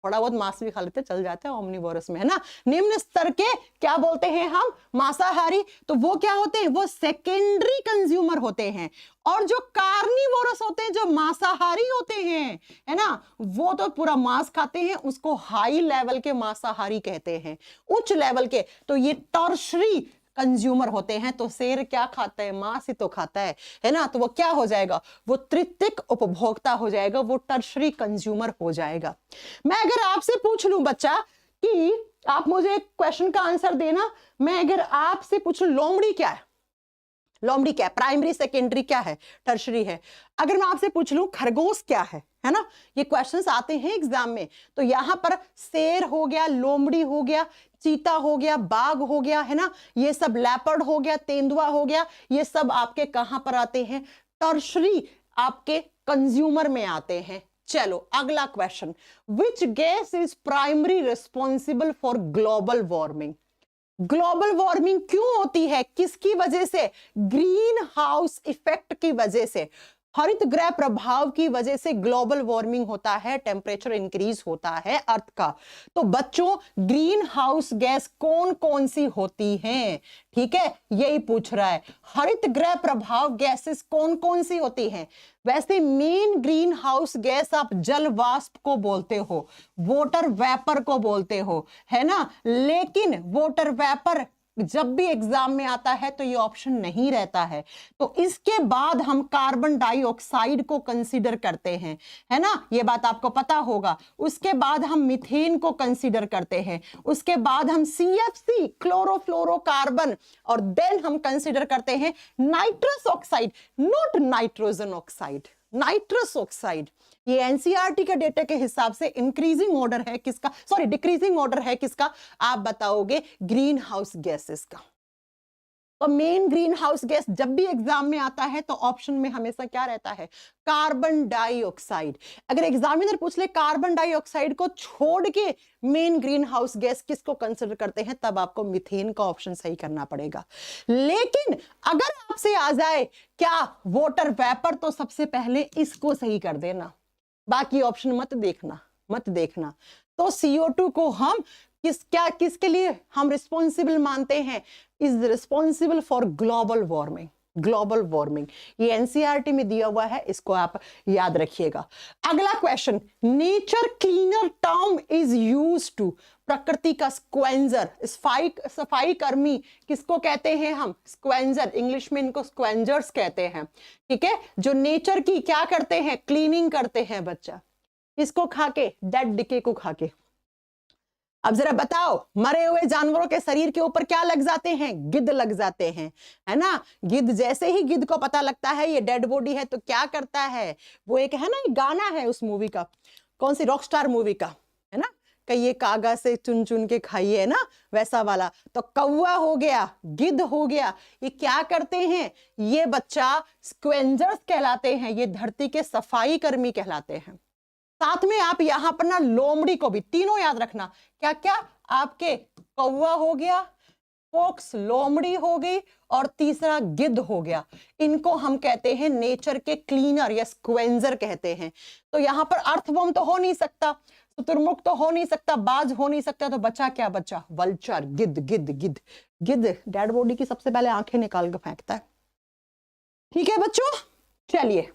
थोड़ा बहुत मांस भी खा लेते, चल जाते हैं ओमनीवोरस में, है ना? निम्न स्तर के क्या बोलते हैं हम? मांसाहारी। तो वो क्या होते हैं? वो सेकेंडरी कंज्यूमर होते हैं। और जो कार्निवोरस होते हैं, जो मांसाहारी होते हैं, है ना, वो तो पूरा मांस खाते हैं, उसको हाई लेवल के मांसाहारी कहते हैं, उच्च लेवल के। तो ये टर्शरी कंज्यूमर होते हैं। तो शेर क्या खाता है? मांस ही तो खाता है ना? तो वो क्या हो जाएगा? वो तृतीयक उपभोक्ता हो जाएगा, वो टर्शरी कंज्यूमर हो जाएगा। मैं अगर आपसे पूछ लूं बच्चा कि आप मुझे एक क्वेश्चन का आंसर देना, मैं अगर आपसे पूछूं लोमड़ी क्या है? लोमड़ी क्या है? प्राइमरी, सेकेंडरी क्या है? टर्शरी है। अगर मैं आपसे पूछ लूं खरगोश क्या है ना? ये क्वेश्चंस आते हैं एग्जाम में। तो यहां पर शेर हो गया, लोमड़ी हो गया, चीता हो गया, बाघ हो गया, है ना, ये सब लेपर्ड हो गया, तेंदुआ हो गया, ये सब आपके कहां पर आते हैं? टर्शरी, आपके कंज्यूमर में आते हैं। चलो अगला question, which gas is primary responsible for global warming? Global warming क्यों होती है? किसकी वजह से? ग्रीन हाउस इफेक्ट की वजह से, हरित गृह प्रभाव की वजह से ग्लोबल वार्मिंग होता है, टेम्परेचर इंक्रीज होता है अर्थ का। तो बच्चों, ग्रीन हाउस गैस कौन कौन सी होती हैं? ठीक है, यही पूछ रहा है। हरित गृह प्रभाव गैसेस कौन कौन सी होती हैं? वैसे मेन ग्रीन हाउस गैस आप जल वाष्प को बोलते हो, वाटर वेपर को बोलते हो, है ना, लेकिन वाटर वेपर जब भी एग्जाम में आता है तो ये ऑप्शन नहीं रहता है। तो इसके बाद हम कार्बन डाइऑक्साइड को कंसीडर करते हैं, है ना, ये बात आपको पता होगा। उसके बाद हम मीथेन को कंसीडर करते हैं, उसके बाद हम CFC, क्लोरोफ्लोरोकार्बन, और देन हम कंसीडर करते हैं nitrous oxide, not nitrogen oxide, nitrous oxide. ये एनसीईआरटी के डेटा के हिसाब से इंक्रीजिंग ऑर्डर है किसका? डिक्रीजिंग ऑर्डर है किसका? आप बताओगे ग्रीन हाउस गैसेस का। तो मेन ग्रीन हाउस गैस जब भी एग्जाम में आता है तो ऑप्शन में हमेशा क्या रहता है, कार्बन डाइऑक्साइड। अगर एग्जामिनर पूछ ले कार्बन डाइऑक्साइड को छोड़ के मेन ग्रीन हाउस गैस किसको कंसिडर करते हैं, तब आपको मीथेन का ऑप्शन सही करना पड़ेगा। लेकिन अगर आपसे आ जाए क्या वाटर वेपर, तो सबसे पहले इसको सही कर देना, बाकी ऑप्शन मत देखना। तो CO2 को हम किसके लिए हम रिस्पॉन्सिबल मानते हैं, is responsible for global warming. ये एनसीईआरटी में दिया हुआ है, इसको आप याद रखिएगा। अगला question, nature cleaner term is used to, प्रकृति का स्क्वेंजर, सफाई कर्मी किसको कहते हैं हम, स्क्वेंजर, इंग्लिश में इनको स्क्वेंजर्स कहते हैं, ठीक है, जो नेचर की क्या करते हैं, क्लीनिंग करते हैं बच्चा, इसको खा के, डेड डिके को खा के। अब जरा बताओ, मरे हुए जानवरों के शरीर के ऊपर क्या लग जाते हैं, गिद्ध लग जाते हैं, है ना। गिद्ध जैसे ही गिद्ध को पता लगता है ये डेड बॉडी है, तो क्या करता है, वो एक है ना, एक गाना है उस मूवी का, कौन सी, रॉकस्टार मूवी का, है ना, कि ये कागज से चुन चुन के खाइए, है ना, वैसा वाला। तो कौवा हो गया, गिद्ध हो गया, ये क्या करते हैं, ये बच्चा स्क्वेंजर्स कहलाते हैं, ये धरती के सफाई कर्मी कहलाते हैं। साथ में आप यहां पर ना लोमड़ी को भी, तीनों याद रखना, क्या क्या, आपके कौवा हो गया, फोक्स लोमड़ी हो गई, और तीसरा गिद्ध हो गया, इनको हम कहते हैं नेचर के क्लीनर या स्क्वेंजर कहते हैं। तो यहां पर अर्थवर्म तो हो नहीं सकता, शुतुरमुर्ग तो हो नहीं सकता, बाज हो नहीं सकता, तो बचा क्या, बचा वल्चर, गिद्ध डेड बॉडी की सबसे पहले आंखें निकाल कर फेंकता है। ठीक है बच्चों, चलिए।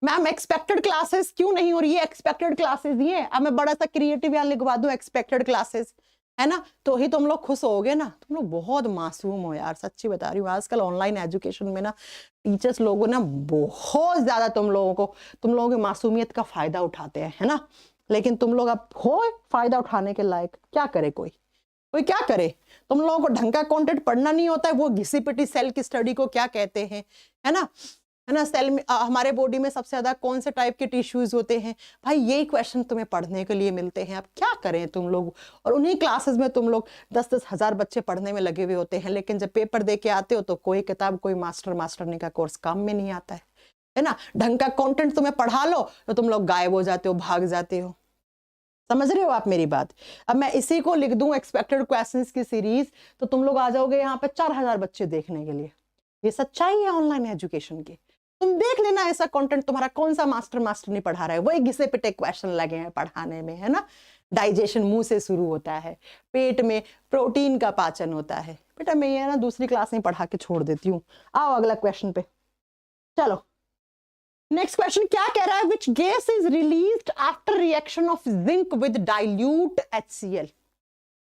मैम एक्सपेक्टेड क्लासेस क्यों नहीं हो रही है, एक्सपेक्टेड क्लासेस ही है। अब मैं बड़ा सा क्रिएटिव यहाँ लिखवा दूं एक्सपेक्टेड क्लासेस, है ना, तो ही तुम लोग खुश होगे ना। तुम लोग बहुत मासूम हो यार, सच्ची बता रही हूँ। आजकल ऑनलाइन एजुकेशन में ना टीचर्स लोगों ना बहुत ज्यादा तुम लोगों की मासूमियत का फायदा उठाते हैं, है ना। लेकिन तुम लोग अब हो फायदा उठाने के लायक, क्या करे कोई क्या करे। तुम लोगों को ढंग का कंटेंट पढ़ना नहीं होता है, वो घिसी पिटी सेल की स्टडी को क्या कहते हैं, है ना। सेल में हमारे बॉडी में सबसे ज्यादा कौन से टाइप के टिश्यूज होते हैं, भाई यही क्वेश्चन तुम्हें पढ़ने के लिए मिलते हैं। अब क्या करें तुम लोग, और उन्हीं क्लासेस में तुम लोग 10-10 हजार बच्चे पढ़ने में लगे हुए होते हैं, लेकिन जब पेपर दे के आते हो तो कोई किताब, कोई मास्टरनी का कोर्स काम में नहीं आता है ना। ढंग का कंटेंट तुम्हें पढ़ा लो तो तुम लोग गायब हो जाते हो, भाग जाते हो। समझ रहे हो आप मेरी बात। अब मैं इसी को लिख दूं एक्सपेक्टेड क्वेश्चंस की सीरीज, तो तुम लोग आ जाओगे यहाँ पे 4000 बच्चे देखने के लिए। ये सच्चाई है ऑनलाइन एजुकेशन की। तुम देख लेना ऐसा कंटेंट तुम्हारा कौन सा मास्टर नहीं पढ़ा रहा है, वही घिसे पिटे क्वेश्चन लगे हैं पढ़ाने में, है ना। डाइजेशन मुंह से शुरू होता है, पेट में प्रोटीन का पाचन होता है। बेटा मैं ये ना दूसरी क्लास में पढ़ा के छोड़ देती हूँ। आओ अगला क्वेश्चन पे चलो। नेक्स्ट क्वेश्चन क्या कह रहा है, which gas is released after reaction of zinc with dilute HCl।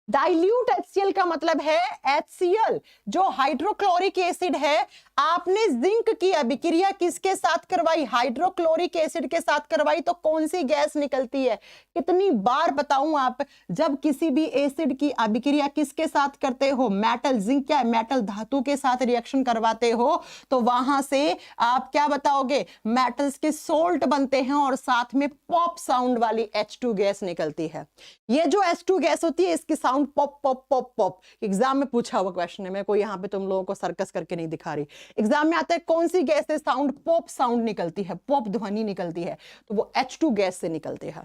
Dilute HCl का मतलब है HCl जो हाइड्रोक्लोरिक एसिड है। आपने जिंक की अभिक्रिया किसके साथ करवाई, हाइड्रोक्लोरिक एसिड के साथ करवाई, तो कौन सी गैस निकलती है। कितनी बार बताऊं आप, जब किसी भी एसिड की अभिक्रिया किसके साथ करते हो, मेटल, जिंक क्या है, मेटल धातु के साथ रिएक्शन करवाते हो, तो वहां से आप क्या बताओगे, मेटल्स के सोल्ट बनते हैं और साथ में पॉप साउंड वाली H2 गैस निकलती है। ये जो H2 गैस होती है इसकी sound pop pop pop pop. Exam में पूछा हुआ क्वेश्चन है, मैं कोई यहाँ पे तुम लोगों को सर्कस करके नहीं दिखा रही। एग्जाम में आता है कौन सी गैस से साउंड, पॉप साउंड निकलती है, पॉप ध्वनि निकलती है, तो वो H2 गैस से निकलती है,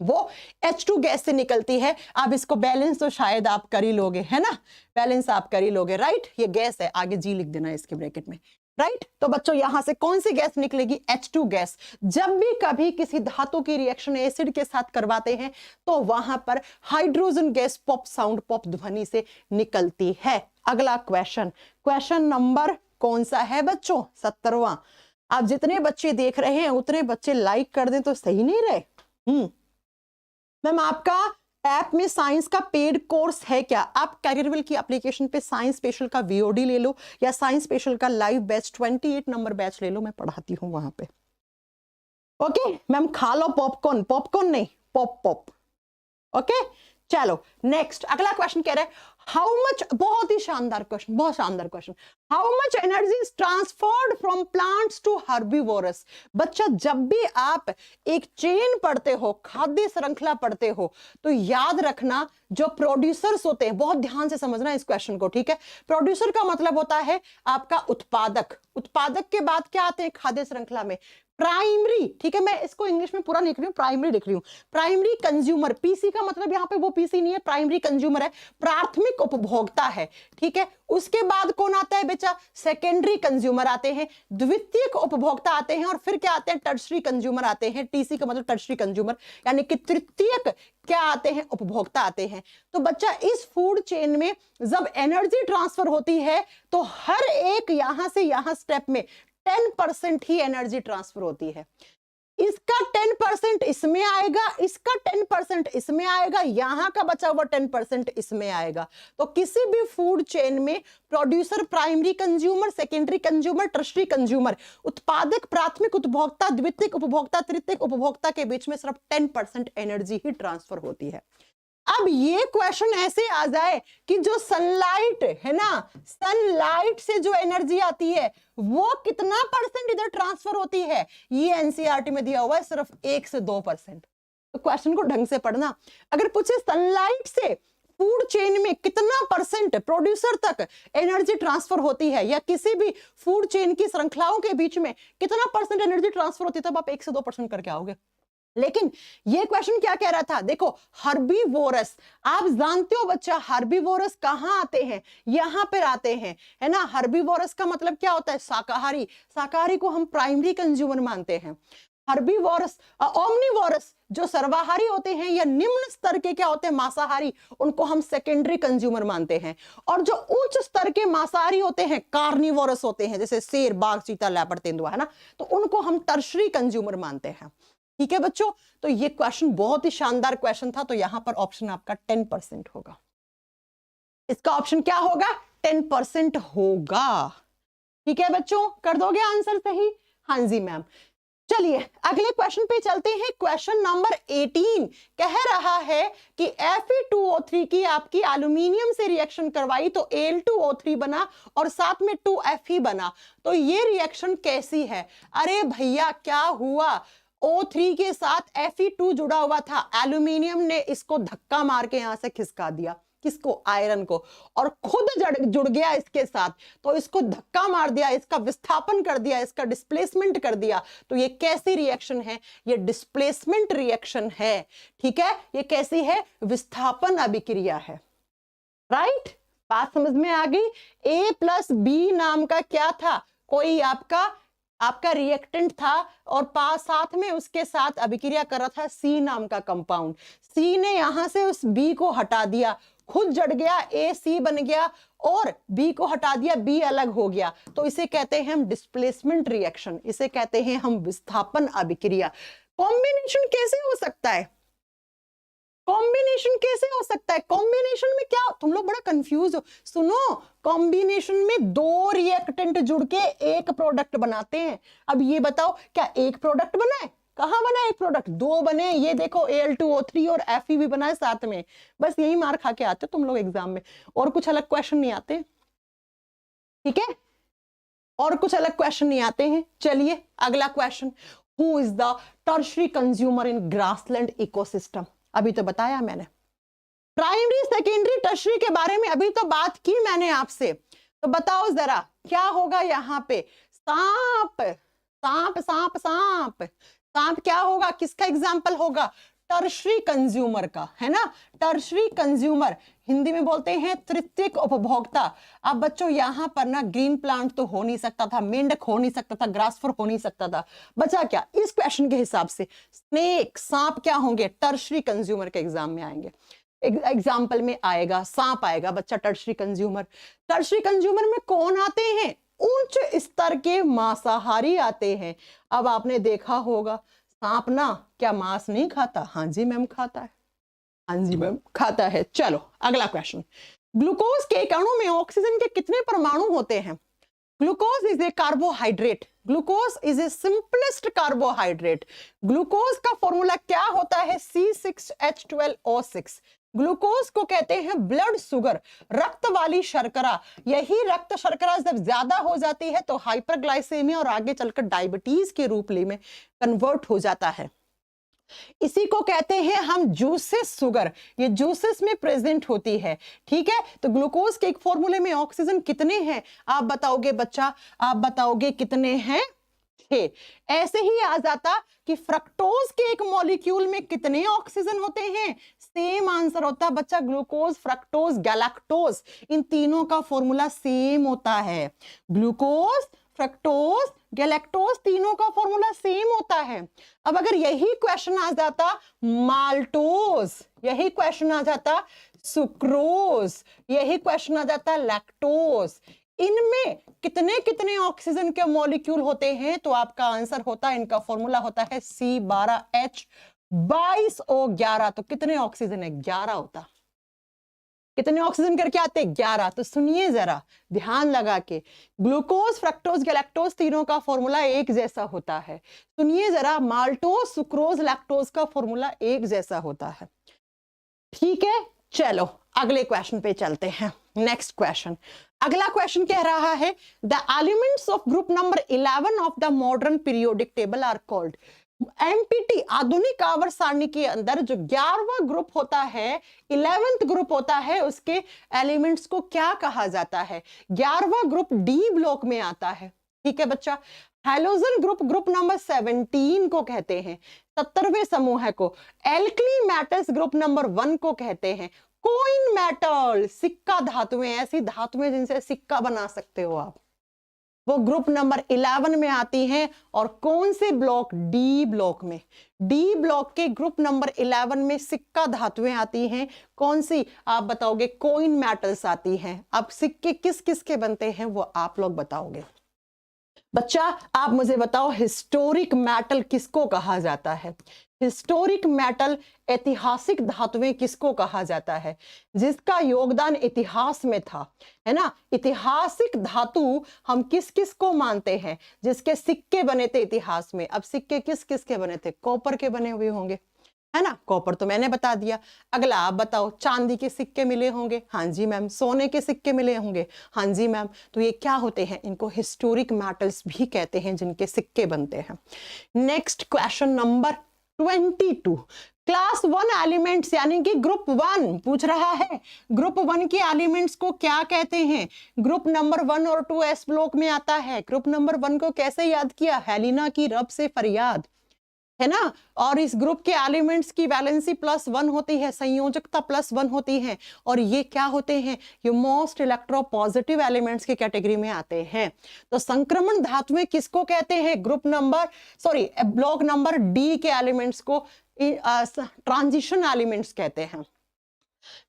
वो H2 गैस से निकलती है। अब इसको बैलेंस तो शायद आप कर ही लोगे, है ना, बैलेंस आप कर ही लोगे, राइट। ये गैस है, आगे जी लिख देना इसके ब्रैकेट में, राइट। तो बच्चों यहां से कौन सी गैस निकलेगी, H2 गैस। जब भी कभी किसी धातु की रिएक्शन एसिड के साथ करवाते हैं तो वहां पर hydrogen gas pop sound, pop ध्वनि से निकलती है। अगला क्वेश्चन नंबर कौन सा है बच्चों, 17वां। आप जितने बच्चे देख रहे हैं उतने बच्चे लाइक कर दें तो सही नहीं रहे। मैम आपका ऐप में साइंस का पेड कोर्स है क्या, आप कैरियरविल की एप्लीकेशन पे साइंस स्पेशल का VOD ले लो या साइंस स्पेशल का लाइव बैच 28 नंबर बैच ले लो, मैं पढ़ाती हूँ वहां पे। ओके मैम खा लो पॉपकॉर्न, पॉपकॉर्न नहीं पॉप। ओके चलो नेक्स्ट अगला क्वेश्चन कह रहा है, हाउ मच, बहुत ही शानदार क्वेश्चन, बहुत शानदार question. How much energy is transferred from plants to herbivores. बच्चा जब भी आप एक चेन पढ़ते हो, खाद्य श्रृंखला पढ़ते हो, तो याद रखना जो प्रोड्यूसर्स होते हैं, बहुत ध्यान से समझना इस क्वेश्चन को, ठीक है। प्रोड्यूसर का मतलब होता है आपका उत्पादक। उत्पादक के बाद क्या आते हैं खाद्य श्रृंखला में? प्राइमरी, ठीक है। मैं इसको इंग्लिश में पूरा लिख रही हूँ, प्राइमरी लिख रही हूँ। प्राइमरी कंज्यूमर, पीसी का मतलब यहाँ पे वो पीसी नहीं है, प्राइमरी कंज्यूमर है, प्राथमिक उपभोक्ता है, ठीक है। उसके बाद कौन आता है बेटा? सेकेंडरी कंज्यूमर आते हैं, द्वितीयक उपभोक्ता आते हैं, और फिर क्या आते हैं? टर्शरी कंज्यूमर आते हैं। टीसी का मतलब टर्शरी कंज्यूमर, यानी कि तृतीयक क्या आते हैं? उपभोक्ता आते हैं। तो बच्चा इस फूड चेन में जब एनर्जी ट्रांसफर होती है तो हर एक यहां से यहां स्टेप में 10% ही एनर्जी ट्रांसफर होती है। इसका 10% इसमें आएगा, इसका 10% इसमें आएगा, यहां का बचा हुआ 10% इसमें आएगा। तो किसी भी फूड चेन में producer, primary consumer, secondary consumer, tertiary consumer, उत्पादक, प्राथमिक उपभोक्ता, द्वितीयक उपभोक्ता, तृतीयक उपभोक्ता के बीच में सिर्फ 10% एनर्जी ही ट्रांसफर होती है। अब ये क्वेश्चन ऐसे आ जाए कि जो सनलाइट है ना, सनलाइट से जो एनर्जी आती है वो कितना परसेंट इधर ट्रांसफर होती है? ये एनसीईआरटी में दिया हुआ है सिर्फ 1 से 2%। तो क्वेश्चन को ढंग से पढ़ना। अगर पूछे सनलाइट से फूड चेन में कितना परसेंट प्रोड्यूसर तक एनर्जी ट्रांसफर होती है, या किसी भी फूड चेन की श्रृंखलाओं के बीच में कितना परसेंट एनर्जी ट्रांसफर होती है, तब आप 1 से 2% करके आओगे। लेकिन ये क्वेश्चन क्या कह रहा था? देखो, हर्बीवोरस, आप जानते हो बच्चा हर्बीवोरस कहां आते हैं? यहां पर आते हैं, है ना। हर्बीवोरस का मतलब क्या होता है? शाकाहारी। शाकाहारी को हम प्राइमरी कंज्यूमर मानते हैं। हर्बीवोरस, ओमनीवोरस जो सर्वाहारी होते हैं या निम्न स्तर के क्या होते हैं? मांसाहारी, उनको हम सेकेंडरी कंज्यूमर मानते हैं। और जो उच्च स्तर के मांसाहारी होते हैं, कार्निवोरस होते हैं, जैसे शेर, बाघ, चीता, लेपर्ड, तेंदुआ, है ना, तो उनको हम टर्शरी कंज्यूमर मानते हैं। ठीक है बच्चों, तो ये क्वेश्चन बहुत ही शानदार क्वेश्चन था। तो यहां पर ऑप्शन आपका 10% होगा। इसका ऑप्शन क्या होगा? 10% होगा। ठीक है बच्चों, कर दोगे आंसर सही? हाँ जी मैम। चलिए अगले क्वेश्चन पे चलते हैं। क्वेश्चन नंबर 18 कह रहा है कि Fe2O3 की आपकी एल्यूमिनियम से रिएक्शन करवाई तो Al2O3 बना और साथ में 2Fe बना, तो ये रिएक्शन कैसी है? अरे भैया क्या हुआ, O3 के साथ Fe2 जुड़ा हुआ था, एल्यूमिनियम ने इसको धक्का मार के यहां से खिसका दिया। किसको? आयरन को, और खुद जुड़ गया इसके साथ, तो इसको धक्का मार दिया, इसका विस्थापन कर दिया, इसका डिस्प्लेसमेंट कर दिया। तो ये कैसी रिएक्शन है? ये डिस्प्लेसमेंट रिएक्शन है। ठीक है, ये कैसी है? विस्थापन अभिक्रिया है। राइट, बात समझ में आ गई। A+B नाम का क्या था? कोई आपका रिएक्टेंट था, और पास साथ में उसके साथ अभिक्रिया कर रहा था C नाम का कंपाउंड। C ने यहां से उस B को हटा दिया, खुद जड़ गया, AC बन गया, और B को हटा दिया, B अलग हो गया। तो इसे कहते हैं हम डिस्प्लेसमेंट रिएक्शन, इसे कहते हैं हम विस्थापन अभिक्रिया। कॉम्बिनेशन कैसे हो सकता है? कॉम्बिनेशन कैसे हो सकता है? कॉम्बिनेशन में क्या, तुम लोग बड़ा कंफ्यूज हो। सुनो, कॉम्बिनेशन में 2 रिएक्टेंट जुड़ के एक प्रोडक्ट बनाते हैं। अब ये बताओ, क्या एक प्रोडक्ट बना है? कहां बना एक प्रोडक्ट? 2 बने। ये देखो Al2O3 और Fe भी बना है साथ में। बस यही मार खा के आते तुम लोग एग्जाम में, और कुछ अलग क्वेश्चन नहीं आते। ठीक है, और कुछ अलग क्वेश्चन नहीं आते हैं। चलिए अगला question, who is the tertiary consumer in grassland ecosystem? अभी तो बताया मैंने, प्राइमरी, सेकेंडरी, टर्शरी के बारे में अभी तो बात की मैंने आपसे। तो बताओ जरा क्या होगा यहाँ पे? सांप, सांप, सांप, सांप, सांप क्या होगा? किसका एग्जाम्पल होगा? टर्शरी कंज्यूमर का, है ना। टर्शरी कंज्यूमर हिंदी में बोलते हैं तृतीयक उपभोक्ता। अब बच्चों यहां पर ना ग्रीन प्लांट तो हो नहीं सकता था, मेंढक हो नहीं सकता था, ग्रासफर हो नहीं सकता था। बचा क्या इस क्वेश्चन के हिसाब से? स्नेक, सांप क्या होंगे? टर्शरी कंज्यूमर के एग्जाम में आएंगे, एग्जाम्पल में आएगा, सांप आएगा बच्चा टर्शरी कंज्यूमर। टर्शरी कंज्यूमर में कौन आते हैं? उच्च स्तर के मांसाहारी आते हैं। अब आपने देखा होगा सांप ना क्या मांस नहीं खाता? हाँ जी मैम खाता है, हाँ जी मैम खाता है। चलो अगला क्वेश्चन, ग्लूकोज के एक अणु में ऑक्सीजन के कितने परमाणु होते हैं? Glucose is a carbohydrate, glucose is a simplest carbohydrate. Glucose का फॉर्मूला क्या होता है? C6H12O6। ग्लूकोज को कहते हैं ब्लड शुगर, रक्त वाली शर्करा। यही रक्त शर्करा जब ज्यादा हो जाती है तो हाइपरग्लाइसेमिया और आगे चलकर डायबिटीज के रूप में कन्वर्ट हो जाता है। इसी को कहते हैं हम जूसेस शुगर, ये जूसेस में प्रेजेंट होती है। ठीक है, तो ग्लूकोज के एक फॉर्मूले में ऑक्सीजन कितने हैं आप बताओगे बच्चा, आप बताओगे कितने हैं? 6। ऐसे ही आ जाता कि फ्रक्टोज के एक मॉलिक्यूल में कितने ऑक्सीजन होते हैं? सेम आंसर होता बच्चा, ग्लूकोज, फ्रक्टोज, गैलेक्टोज, इन तीनों का फॉर्मूला सेम होता है। ग्लूकोज, फ्रक्टोज, गैलेक्टोज, तीनों का फॉर्मूला सेम होता है। अब अगर यही क्वेश्चन आ जाता माल्टोज, यही क्वेश्चन आ जाता सुक्रोज, यही क्वेश्चन आ जाता लैक्टोज, इनमें कितने कितने ऑक्सीजन के मॉलिक्यूल होते हैं? तो आपका आंसर होता, इनका फॉर्मूला होता है C12H22O11। तो कितने ऑक्सीजन है? 11 होता। कितने ऑक्सीजन करके आते? 11। तो सुनिए जरा ध्यान लगा के, ग्लूकोज, फ्रक्टोज, गैलेक्टोज तीनों का फॉर्मूला एक जैसा होता है। सुनिए जरा, माल्टोज, सुक्रोज, लैक्टोज का फॉर्मूला एक जैसा होता है। ठीक है, चलो अगले क्वेश्चन पे चलते हैं। नेक्स्ट क्वेश्चन, अगला क्वेश्चन कह रहा है the elements of group number 11 of the modern periodic table are called. MPT आधुनिक आवर्त सारणी के अंदर जो 11वां ग्रुप होता है, 11th ग्रुप होता है, उसके एलिमेंट्स को क्या कहा जाता है? 11वां ग्रुप डी ब्लॉक में आता है। ठीक है बच्चा, हैलोजन ग्रुप, ग्रुप नंबर 17 को कहते हैं। 70वें समूह को एल्कली मेटल्स ग्रुप नंबर 1 को कहते हैं। कोइन मेटल, सिक्का धातुएं, ऐसी धातुएं जिनसे सिक्का बना सकते हो आप, वो ग्रुप नंबर 11 में आती हैं। और कौन से ब्लॉक? डी ब्लॉक में। डी ब्लॉक के ग्रुप नंबर 11 में सिक्का धातुएं आती हैं। कौन सी आप बताओगे? कोइन मेटल्स आती हैं। अब सिक्के किस किस के बनते हैं वो आप लोग बताओगे। बच्चा आप मुझे बताओ, हिस्टोरिक मेटल किसको कहा जाता है? हिस्टोरिक मेटल, ऐतिहासिक धातुएं किसको कहा जाता है? जिसका योगदान इतिहास में था, है ना। ऐतिहासिक धातु हम किस किस को मानते हैं? जिसके सिक्के बने थे इतिहास में। अब सिक्के किस किस के बने थे? कॉपर के बने हुए होंगे, है ना। कॉपर तो मैंने बता दिया। अगला आप बताओ, चांदी के सिक्के मिले होंगे? हाँ जी मैम। सोने के सिक्के मिले होंगे? हाँ जी मैम। तो ये क्या होते हैं? इनको हिस्टोरिक मेटल्स भी कहते हैं, जिनके सिक्के बनते हैं। Next question number 22, class 1 elements यानी कि ग्रुप 1 पूछ रहा है। ग्रुप 1 के एलिमेंट्स को क्या कहते हैं? ग्रुप नंबर 1 और 2 एस ब्लॉक में आता है। ग्रुप नंबर 1 को कैसे याद किया? हेलिना की रब से फरियाद, है ना। और इस ग्रुप के एलिमेंट्स की वैलेंसी +1 होती है, संयोजकता +1 होती है। और ये क्या होते हैं? ये मोस्ट इलेक्ट्रोपॉजिटिव एलिमेंट्स की कैटेगरी में आते हैं। तो संक्रमण धातुएं किसको कहते हैं? ब्लॉक नंबर डी के एलिमेंट्स को ट्रांजिशन एलिमेंट्स कहते हैं।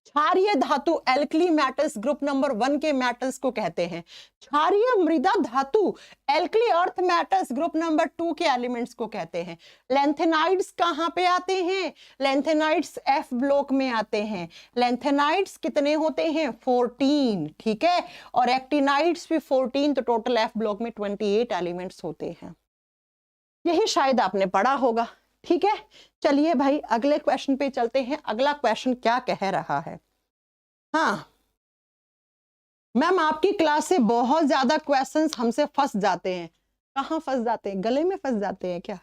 क्षारीय धातु एल्कली मेटल्स ग्रुप नंबर 1 के मेटल्स को कहते हैं। क्षारीय मृदा धातु alkali earth metals group number 2 के एलिमेंट्स को कहते हैं। लैंथेनाइड्स कहां पे आते हैं? लैंथेनाइड्स एफ ब्लॉक में आते हैं। लैंथेनाइड्स कितने होते हैं? 14। ठीक है, और एक्टिनाइड्स भी 14। तो टोटल एफ ब्लॉक में 28 एलिमेंट्स होते हैं। यही शायद आपने पढ़ा होगा। ठीक है, चलिए भाई अगले क्वेश्चन पे चलते हैं। अगला क्वेश्चन क्या कह रहा है? हाँ मैम, आपकी क्लास से बहुत ज्यादा क्वेश्चंस हमसे फंस जाते हैं। कहाँ फंस जाते हैं? गले में फंस जाते हैं क्या?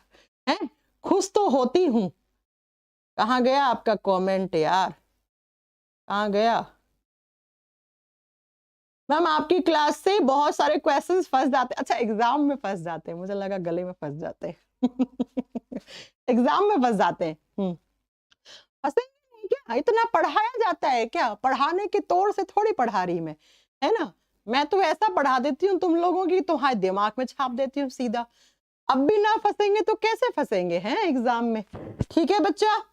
हैं? खुश तो होती हूं। कहाँ गया आपका कमेंट यार? कहाँ गया? मैम आपकी क्लास से बहुत सारे क्वेश्चंस फंस जाते हैं। अच्छा, एग्जाम में फंस जाते हैं, मुझे लगा गले में फंस जाते हैं। एग्जाम में फंस जाते हैं। फंसेंगे नहीं क्या? इतना पढ़ाया जाता है क्या? पढ़ाने के तौर से थोड़ी पढ़ा रही मैं, है ना। मैं तो ऐसा पढ़ा देती हूँ तुम लोगों की, तुम्हारे दिमाग में छाप देती हूँ सीधा। अब भी ना फंसेंगे तो कैसे फंसेंगे हैं एग्जाम में? ठीक है बच्चा।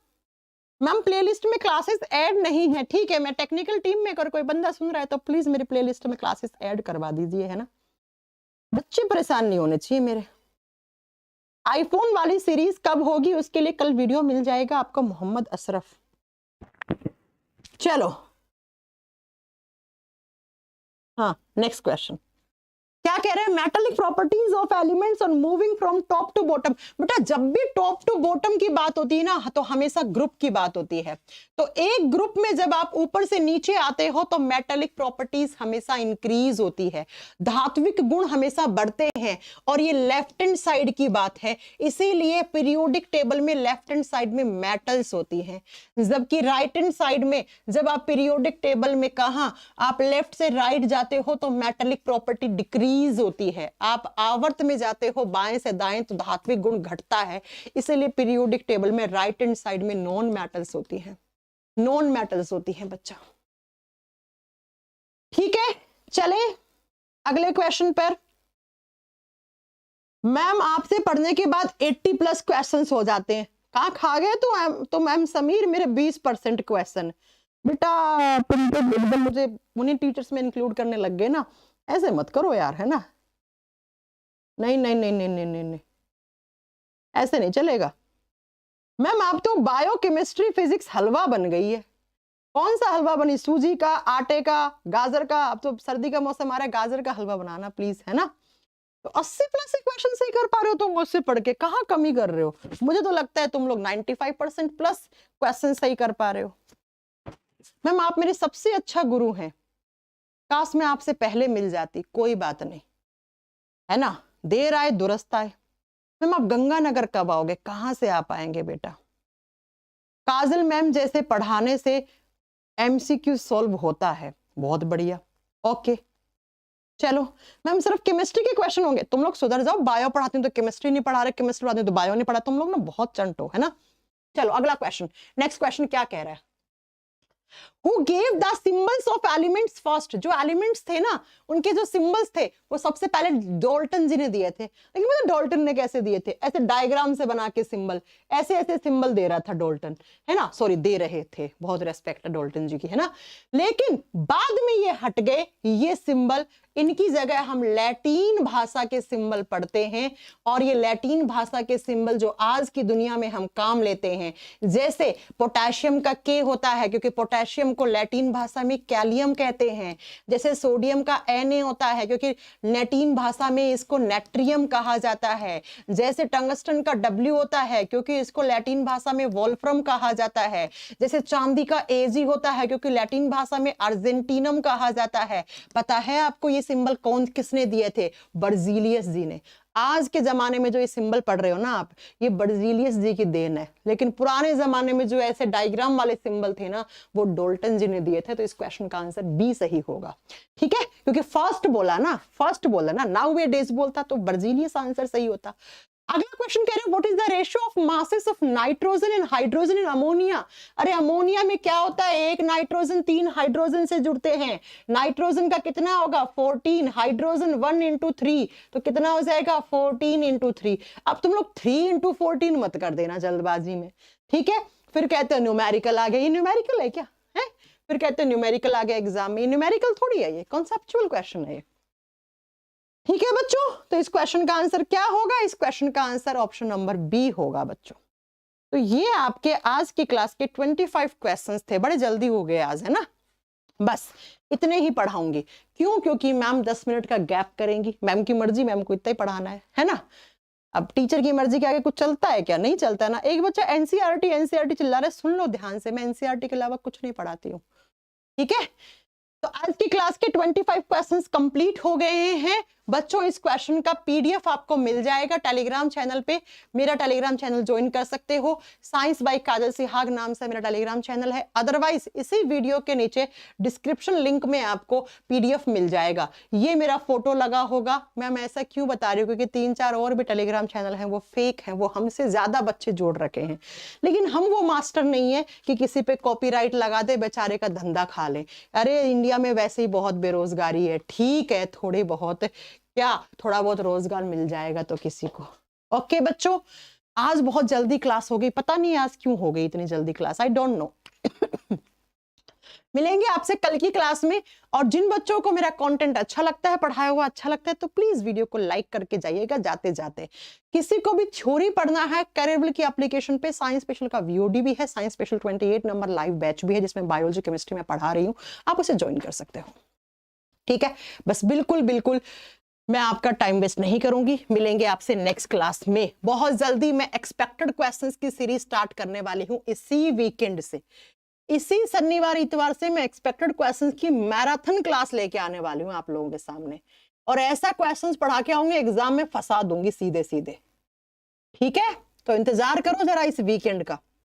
मैम प्लेलिस्ट में क्लासेस ऐड नहीं है। ठीक है, मैं टेक्निकल टीम में अगर कोई बंदा सुन रहा है तो प्लीज मेरे प्लेलिस्ट में क्लासेस ऐड करवा दीजिए, है ना। बच्चे परेशान नहीं होने चाहिए मेरे। आईफोन वाली सीरीज कब होगी उसके लिए कल वीडियो मिल जाएगा आपको, मोहम्मद अशरफ। चलो हाँ, नेक्स्ट क्वेश्चन। क्या कह रहे हैं, मेटालिक प्रॉपर्टीज ऑफ एलिमेंट्स और moving from top to bottom. बेटा जब भी टॉप टू बॉटम की बात होती है ना तो हमेशा ग्रुप की बात होती है। तो एक ग्रुप में जब आप ऊपर से नीचे आते हो तो मेटालिक प्रॉपर्टीज हमेशा इंक्रीज होती है, धात्विक गुण हमेशा बढ़ते हैं। और ये लेफ्ट हैंड साइड की बात है, इसीलिए पीरियोडिक टेबल में लेफ्ट हैंड साइड में मेटल्स होती हैं, जबकि राइट हैंड साइड में जब आप पीरियोडिक टेबल में कहा आप लेफ्ट से राइट जाते हो तो मेटालिक प्रॉपर्टी डिक्रीज होती है। आप आवर्त में जाते हो बाएं से दाएं तो धात्विक गुण घटता है, इसलिए पीरियोडिक टेबल में राइट हैंड साइड में नॉन मेटल्स होती हैं, नॉन मेटल्स होती हैं बच्चा। ठीक है, चले अगले क्वेश्चन पर। मैम आपसे पढ़ने के बाद 80+ क्वेश्चंस हो जाते हैं, कहां खा गए तो मैम समीर मेरे 20% क्वेश्चन। बेटा तुम तो बिल्कुल मुझे उन्हीं टीचर्स में इंक्लूड करने लग गए ना, ऐसे मत करो यार, है ना। नहीं नहीं नहीं नहीं नहीं नहीं, नहीं। ऐसे नहीं चलेगा। मैम आप तो बायोकेमिस्ट्री फिजिक्स हलवा बन गई है। कौन सा हलवा बनी, सूजी का, आटे का, गाजर का? अब तो सर्दी का मौसम आ रहा है, गाजर का हलवा बनाना प्लीज, है ना। तो 80+ क्वेश्चन सही कर पा रहे हो तुम मुझसे पढ़ के, कहाँ कमी कर रहे हो? मुझे तो लगता है तुम लोग 95% प्लस क्वेश्चन सही कर पा रहे हो। मैम आप मेरे सबसे अच्छा गुरु हैं, काश मैं आपसे पहले मिल जाती, कोई बात नहीं, है ना, देर आए दुरुस्त आए। मैम आप गंगानगर कब आओगे? कहां से आप आएंगे बेटा? काजल मैम जैसे पढ़ाने से MCQ सॉल्व होता है, बहुत बढ़िया, ओके। चलो मैम सिर्फ केमिस्ट्री के क्वेश्चन होंगे, तुम लोग सुधर जाओ, बायो पढ़ाती हूँ तो केमिस्ट्री नहीं पढ़ा रहे, केमिस्ट्री पढ़ाती हूँ तो बायो नहीं पढ़ा, तुम लोग ना बहुत चंट हो, है ना। चलो अगला क्वेश्चन, नेक्स्ट क्वेश्चन क्या कह रहा है, Who gave the symbols of elements first? जो एलिमेंट्स थे ना उनके जो सिंबल्स थे वो सबसे पहले डाल्टन जी ने दिए थे। लेकिन मतलब डाल्टन ने कैसे दिए थे? ऐसे डायग्राम से बना के सिंबल, ऐसे ऐसे सिंबल दे रहा था डाल्टन, है ना, सॉरी दे रहे थे, बहुत रेस्पेक्ट है डाल्टन जी की, है ना। लेकिन बाद में ये हट गए ये सिंबल, इनकी जगह हम लैटिन भाषा के सिंबल पढ़ते हैं। और ये लैटिन भाषा के सिंबल जो आज की दुनिया में हम काम लेते हैं, जैसे पोटेशियम का के होता है क्योंकि पोटेशियम को लैटिन भाषा में कैलियम कहते हैं, जैसे सोडियम का Na होता है क्योंकि लैटिन भाषा में इसको नेट्रियम कहा जाता है, जैसे टंगस्टन का W होता है क्योंकि इसको लैटिन भाषा में वोल्फ्रम कहा जाता है, जैसे चांदी का Ag होता है क्योंकि लैटिन भाषा में अर्जेंटीनम कहा जाता है। पता है आपको ये सिंबल कौन किसने दिए थे? बर्जीलियस जी ने। आज के जमाने में जो ये सिंबल पढ़ रहे हो ना आप, ये बर्जीलियस जी की देन है, लेकिन पुराने जमाने में जो ऐसे डायग्राम वाले सिंबल थे ना वो डाल्टन जी ने दिए थे। तो इस क्वेश्चन का आंसर बी सही होगा, ठीक है, क्योंकि फर्स्ट बोला ना, नाउ वे डेज बोलता तो बर्जीलियस आंसर सही होता। अगला क्वेश्चन कह रहे हैं what is the ratio of masses of nitrogen and hydrogen in ammonia. अरे अमोनिया में क्या होता है, एक नाइट्रोजन 3 हाइड्रोजन से जुड़ते हैं। नाइट्रोजन का कितना होगा 14, हाइड्रोजन 1 into 3 तो कितना हो जाएगा 14 into 3। अब तुम लोग 3 into 14 मत कर देना जल्दबाजी में, ठीक है। फिर कहते हैं न्यूमेरिकल आ गया, ये न्यूमेरिकल है क्या है? फिर कहते हैं न्यूमेरिकल आ गया एग्जाम में, न्यूमेरिकल थोड़ी है, ये कॉन्सेप्चुअल क्वेश्चन है ये, ठीक है बच्चों। तो इस क्वेश्चन का आंसर क्या होगा? इस क्वेश्चन का आंसर ऑप्शन नंबर बी होगा बच्चों। तो ये आपके आज की क्लास के 25 क्वेश्चंस थे, बड़े जल्दी हो गए आज, है ना। बस इतने ही पढ़ाऊंगी, क्यों? क्योंकि मैम 10 मिनट का गैप करेंगी, मैम की मर्जी, मैम को इतना ही पढ़ाना है ना। अब टीचर की मर्जी के आगे कुछ चलता है क्या? नहीं चलता ना। एक बच्चा एनसीईआरटी चिल्ला रहा है, सुन लो ध्यान से, मैं एनसीईआरटी के अलावा कुछ नहीं पढ़ाती हूँ, ठीक है। तो आज की क्लास के 25 क्वेश्चंस कंप्लीट हो गए हैं बच्चों। इस क्वेश्चन का पीडीएफ आपको मिल जाएगा टेलीग्राम चैनल पे, मेरा टेलीग्राम चैनल ज्वाइन कर सकते हो, साइंस बाय काजल सिहाग नाम से मेरा टेलीग्राम चैनल है। अदरवाइज इसी वीडियो के नीचे डिस्क्रिप्शन लिंक में आपको पीडीएफ मिल जाएगा। ये मेरा फोटो लगा होगा, मैम ऐसा क्यों बता रही हूँ क्योंकि 3-4 और भी टेलीग्राम चैनल हैं वो फेक हैं, वो हमसे ज्यादा बच्चे जोड़ रखे हैं, लेकिन हम वो मास्टर नहीं है कि किसी पे कॉपीराइट लगा दे बेचारे का धंधा खा ले। अरे इंडिया में वैसे ही बहुत बेरोजगारी है, ठीक है, थोड़ी बहुत क्या थोड़ा बहुत रोजगार मिल जाएगा तो किसी को। ओके बच्चों, आज बहुत जल्दी क्लास हो गई, पता नहीं आज क्यों हो गई इतनी जल्दी क्लास, आई डोंट नो। मिलेंगे आपसे कल की क्लास में। और जिन बच्चों को मेरा कंटेंट अच्छा लगता है, पढ़ाया हुआ अच्छा लगता है, तो प्लीज वीडियो को लाइक करके जाइएगा जाते जाते। किसी को भी थ्योरी पढ़ना है, करियर की एप्लीकेशन पे साइंस स्पेशल का वीओडी भी है, science special 28 number live batch भी है जिसमें बायोलॉजी केमिस्ट्री में पढ़ा रही हूँ, आप उसे ज्वाइन कर सकते हो, ठीक है। बस बिल्कुल मैं आपका टाइम वेस्ट नहीं करूंगी, मिलेंगे आपसे नेक्स्ट क्लास में बहुत जल्दी। मैं एक्सपेक्टेड क्वेश्चंस की सीरीज स्टार्ट करने वाली हूं इसी वीकेंड से, इसी शनिवार इतवार से मैं एक्सपेक्टेड क्वेश्चंस की मैराथन क्लास लेके आने वाली हूं आप लोगों के सामने, और ऐसा क्वेश्चंस पढ़ा के आऊंगी एग्जाम में फंसा दूंगी सीधे सीधे। ठीक है, तो इंतजार करो जरा इस वीकेंड का।